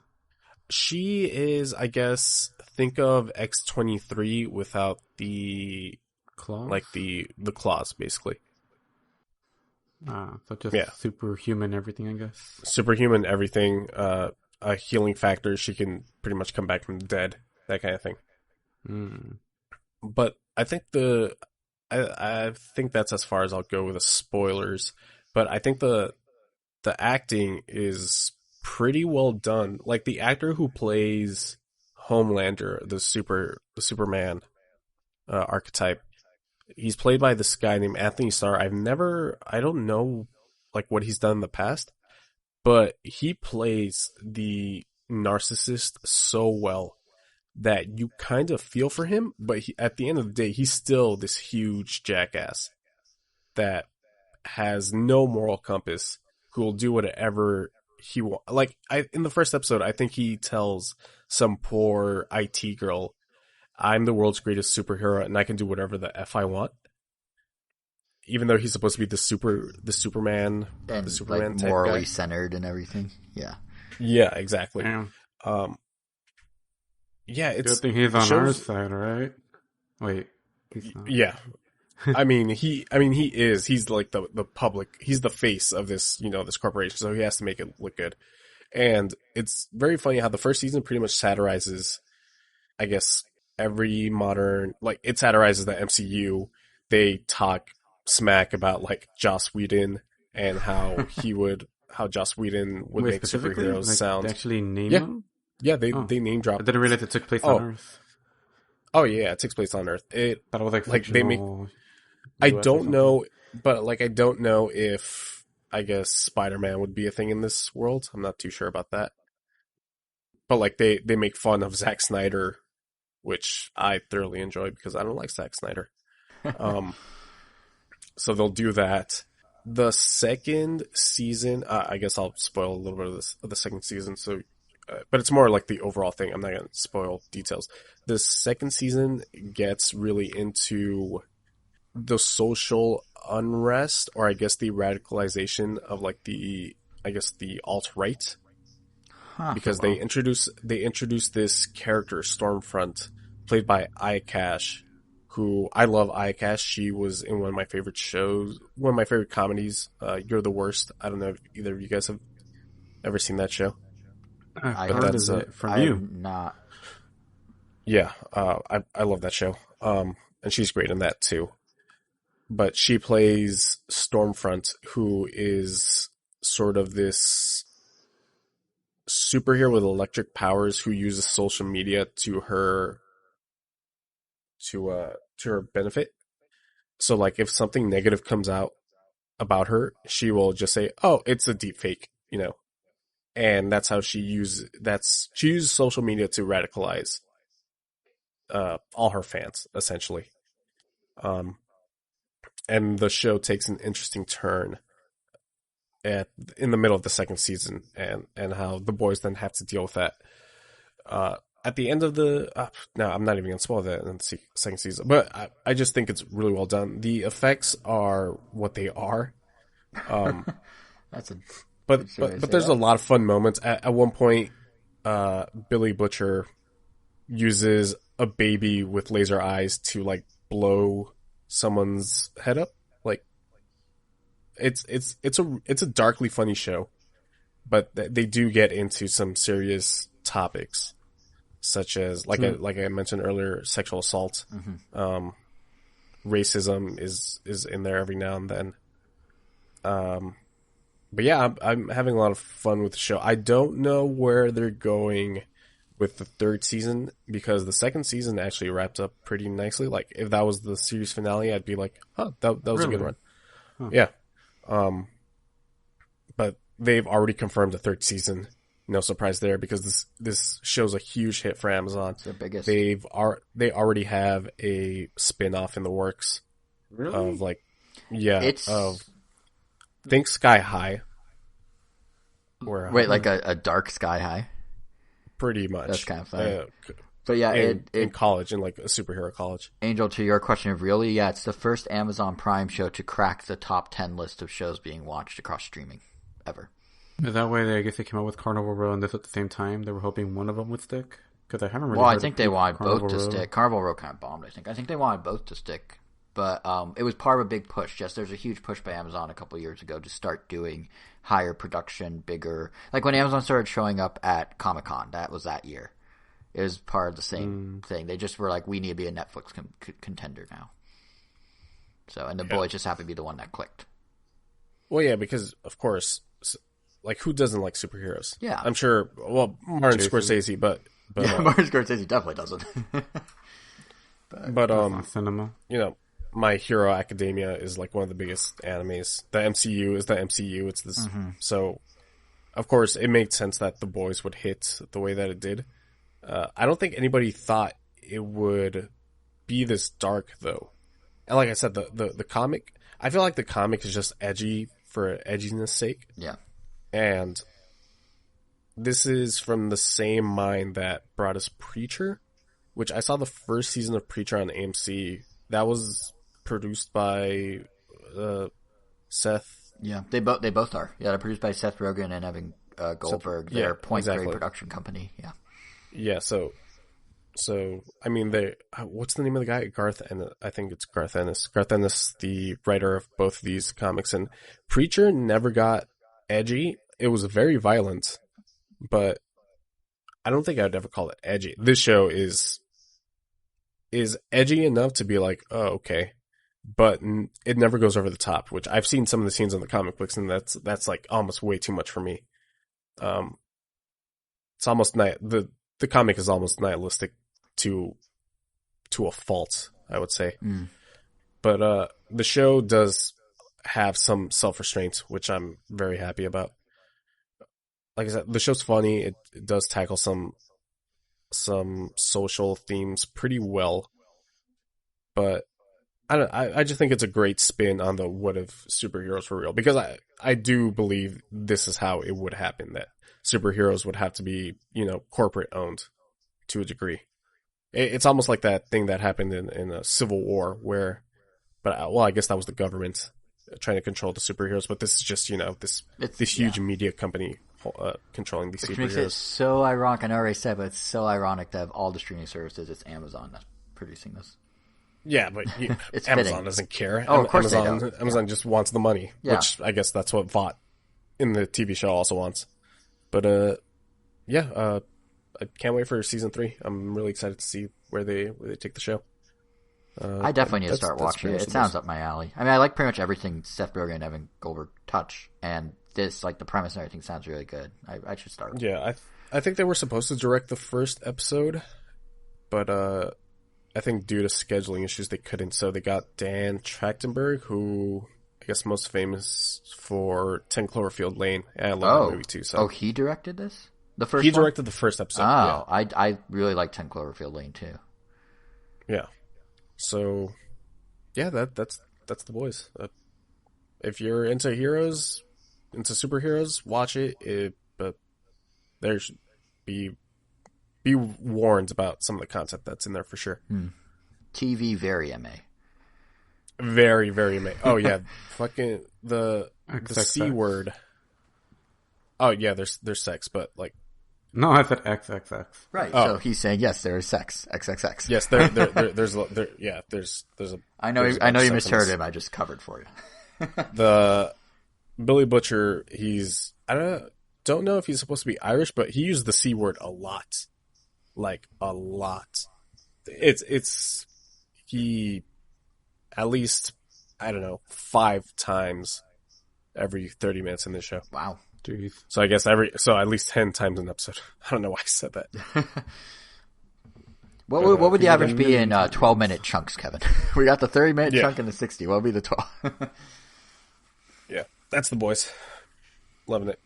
She is, I guess, think of X-23 without the claws, like the claws, basically. So just superhuman everything, I guess. Superhuman everything, a healing factor. She can pretty much come back from the dead, that kind of thing. But I think I think that's as far as I'll go with the spoilers. But I think the acting is pretty well done. Like the actor who plays Homelander, the Superman archetype. He's played by this guy named Anthony Starr. I don't know like what he's done in the past, but he plays the narcissist so well that you kind of feel for him, but at the end of the day, he's still this huge jackass that has no moral compass, who will do whatever he wants. Like, in the first episode, I think he tells some poor IT girl, I'm the world's greatest superhero and I can do whatever the F I want. Even though he's supposed to be the Superman, and the Superman like morally centered and everything. Yeah. Yeah, exactly. Yeah, it's good thing he's on our side, right? Wait, he's not. Yeah. I mean, he is. He's like the public. He's the face of this, this corporation. So he has to make it look good. And it's very funny how the first season pretty much satirizes, I guess, every modern, like, it satirizes the MCU. They talk smack about like Joss Whedon and how Joss Whedon would make superheroes sound. They actually name them? Yeah, they name drop. I didn't realize it took place on Earth. Oh yeah, it takes place on Earth. That was like they make. I don't know, but like I don't know if I guess Spider-Man would be a thing in this world. I'm not too sure about that. But like they make fun of Zack Snyder, which I thoroughly enjoy because I don't like Zack Snyder. So they'll do that. The second season, I guess I'll spoil a little bit of the second season. So, but it's more like the overall thing. I'm not going to spoil details. The second season gets really into the social unrest, or I guess the radicalization of like the alt-right, because they introduced this character Stormfront, played by Ayakash, who I love. Ayakash, she was in one of my favorite shows, one of my favorite comedies, You're the Worst. I don't know if either of you guys have ever seen that show. I've heard of it from you. Not. Yeah, I love that show. And she's great in that too. But she plays Stormfront, who is sort of this superhero with electric powers who uses social media to her benefit. So like if something negative comes out about her, she will just say, "Oh, it's a deep fake," And that's how she uses social media to radicalize all her fans, essentially. And the show takes an interesting turn in the middle of the second season, and how the boys then have to deal with that. At the end of no, I'm not even gonna spoil that in the second season, but I just think it's really well done. The effects are what they are. That's a. But there's a lot of fun moments. At one point, Billy Butcher uses a baby with laser eyes to like blow someone's head up. Like it's a darkly funny show, but they do get into some serious topics, such as like I mentioned earlier, sexual assault. Mm-hmm. Racism is in there every now and then. But yeah, I'm having a lot of fun with the show. I don't know where they're going with the third season, because the second season actually wrapped up pretty nicely. Like if that was the series finale, I'd be like, "Oh, that was really? A good run." Huh. Yeah. But they've already confirmed the third season. No surprise there, because this show's a huge hit for Amazon. It's their biggest. They already have a spin-off in the works. Really? Of like, yeah, think Sky High. Wait, like a dark Sky High? Pretty much. That's kind of funny. But yeah, in college, in like a superhero college. Angel, to your question of really, yeah, it's the first Amazon Prime show to crack the top 10 list of shows being watched across streaming ever. That way, I guess they came out with Carnival Row and this at the same time. They were hoping one of them would stick, because I haven't really. Well, I think they wanted both to stick. Carnival Row kind of bombed. I think they wanted both to stick, but it was part of a big push. Just there's a huge push by Amazon a couple years ago to start doing higher production, bigger. Like when Amazon started showing up at Comic-Con, that was that year. It was part of the same thing. They just were like, we need to be a Netflix contender now. So, and the boys just happened to be the one that clicked. Well, yeah, because of course, like who doesn't like superheroes? Yeah, I'm sure. Well, Martin Scorsese, but yeah, Martin Scorsese definitely doesn't. but cinema. My Hero Academia is like one of the biggest animes. The MCU is the MCU. It's this. Mm-hmm. So, of course, it made sense that the boys would hit the way that it did. I don't think anybody thought it would be this dark, though. And like I said, the comic, I feel like the comic is just edgy for edginess sake. Yeah. And this is from the same mind that brought us Preacher, which I saw the first season of Preacher on AMC. That was produced by Seth. Yeah, they both are. Yeah, they're produced by Seth Rogen and Evan Goldberg. They're Point Grey production company. Yeah. Yeah, so I mean, what's the name of the guy? Garth Ennis. I think it's Garth Ennis. Garth Ennis, the writer of both of these comics, and Preacher never got edgy. It was very violent, but I don't think I would ever call it edgy. This show is edgy enough to be like, oh, okay, but it never goes over the top. Which I've seen some of the scenes in the comic books, and that's like almost way too much for me. It's almost the comic is almost nihilistic to a fault, I would say. But the show does have some self-restraint, which I'm very happy about. Like I said, the show's funny. It does tackle some social themes pretty well, but I just think it's a great spin on the what if superheroes were real, because I do believe this is how it would happen, that superheroes would have to be, corporate owned to a degree. It's almost like that thing that happened in a Civil War, where But I guess that was the government trying to control the superheroes. But this is just this huge media company controlling these superheroes. Which makes it so ironic. I know I already said, but it's so ironic to have all the streaming services. It's Amazon that's producing this. Yeah, but Amazon fitting. doesn't care. Oh, of course Amazon just wants the money, which I guess that's what Vought in the TV show also wants. But I can't wait for season 3. I'm really excited to see where they take the show. I definitely need to start watching it. It sounds up my alley. I mean, I like pretty much everything Seth Rogen and Evan Goldberg touch, and this, like the premise and everything, sounds really good. I should start. Yeah, I think they were supposed to direct the first episode, but I think due to scheduling issues they couldn't. So they got Dan Trachtenberg, who I guess most famous for 10 Cloverfield Lane. I love that movie too. So he directed this? The first He one? directed the first episode. Oh, yeah. I really like 10 Cloverfield Lane too. Yeah. So, yeah, that's the boys. If you're into heroes, into superheroes, watch it. But there should be warned about some of the content that's in there for sure. TV very MA. Very, very MA. Oh yeah, fucking the C word. Oh yeah, there's sex, but like. No, I said XXX. Right. So he's saying yes, there is sex. XXX. Yes, there's a. I know you misheard him. I just covered for you. The Billy Butcher. I don't know if he's supposed to be Irish, but he used the C word a lot, like a lot. He at least 5 times every 30 minutes in this show. Wow. Jeez. So I guess at least 10 times an episode. I don't know why I said that. What would the average be in 12-minute chunks, Kevin? We got the 30-minute chunk and the 60. What would be the 12? Yeah, that's the boys. Loving it.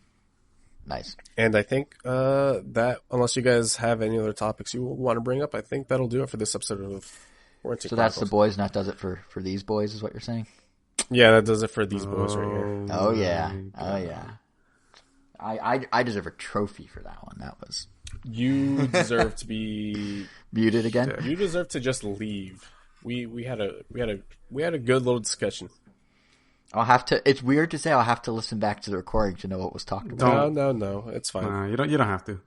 Nice. And I think that, unless you guys have any other topics you want to bring up, I think that'll do it for this episode of Warranty So Chronicles. that's the boys, and that does it for these boys, is what you're saying? Yeah, that does it for these boys right here. Oh, yeah. Oh, yeah. I deserve a trophy for that one. That was. You deserve to be muted again. You deserve to just leave. We had a good little discussion. I'll have to. It's weird to say I'll have to listen back to the recording to know what was talked about. No, it's fine. You don't have to.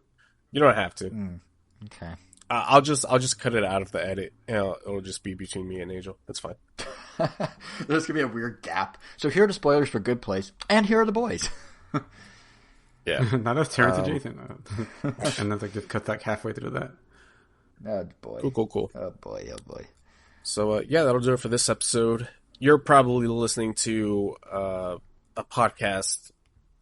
You don't have to. Okay. I'll just cut it out of the edit, and it'll just be between me and Angel. That's fine. There's gonna be a weird gap. So here are the spoilers for Good Place, and here are the boys. Yeah, not as Terrence and Jason, and then just cut that halfway through that. Oh boy. Cool. Oh boy. So that'll do it for this episode. You're probably listening to a podcast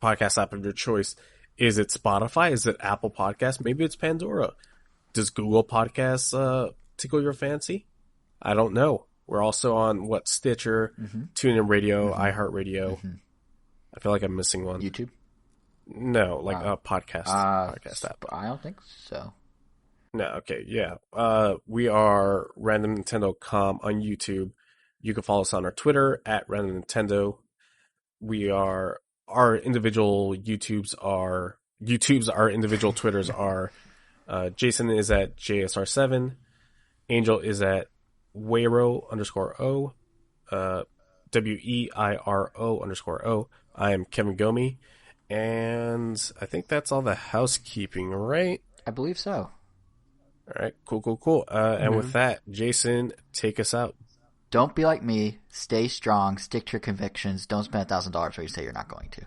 app of your choice. Is it Spotify? Is it Apple Podcasts? Maybe it's Pandora. Does Google Podcasts tickle your fancy? I don't know. We're also on Stitcher, TuneIn Radio, iHeartRadio. I feel like I'm missing one. YouTube? No, a podcast app. I don't think so. No, okay, yeah. We are Random Nintendo.com on YouTube. You can follow us on our Twitter at Random Nintendo. Our individual our individual Twitters are Jason is at JSR7, Angel is at Weiro_O, WEIRO_O. I am Kevin Gomi, and I think that's all the housekeeping, right? I believe so. All right, cool. And with that, Jason, take us out. Don't be like me. Stay strong. Stick to your convictions. Don't spend $1,000 where you say you're not going to.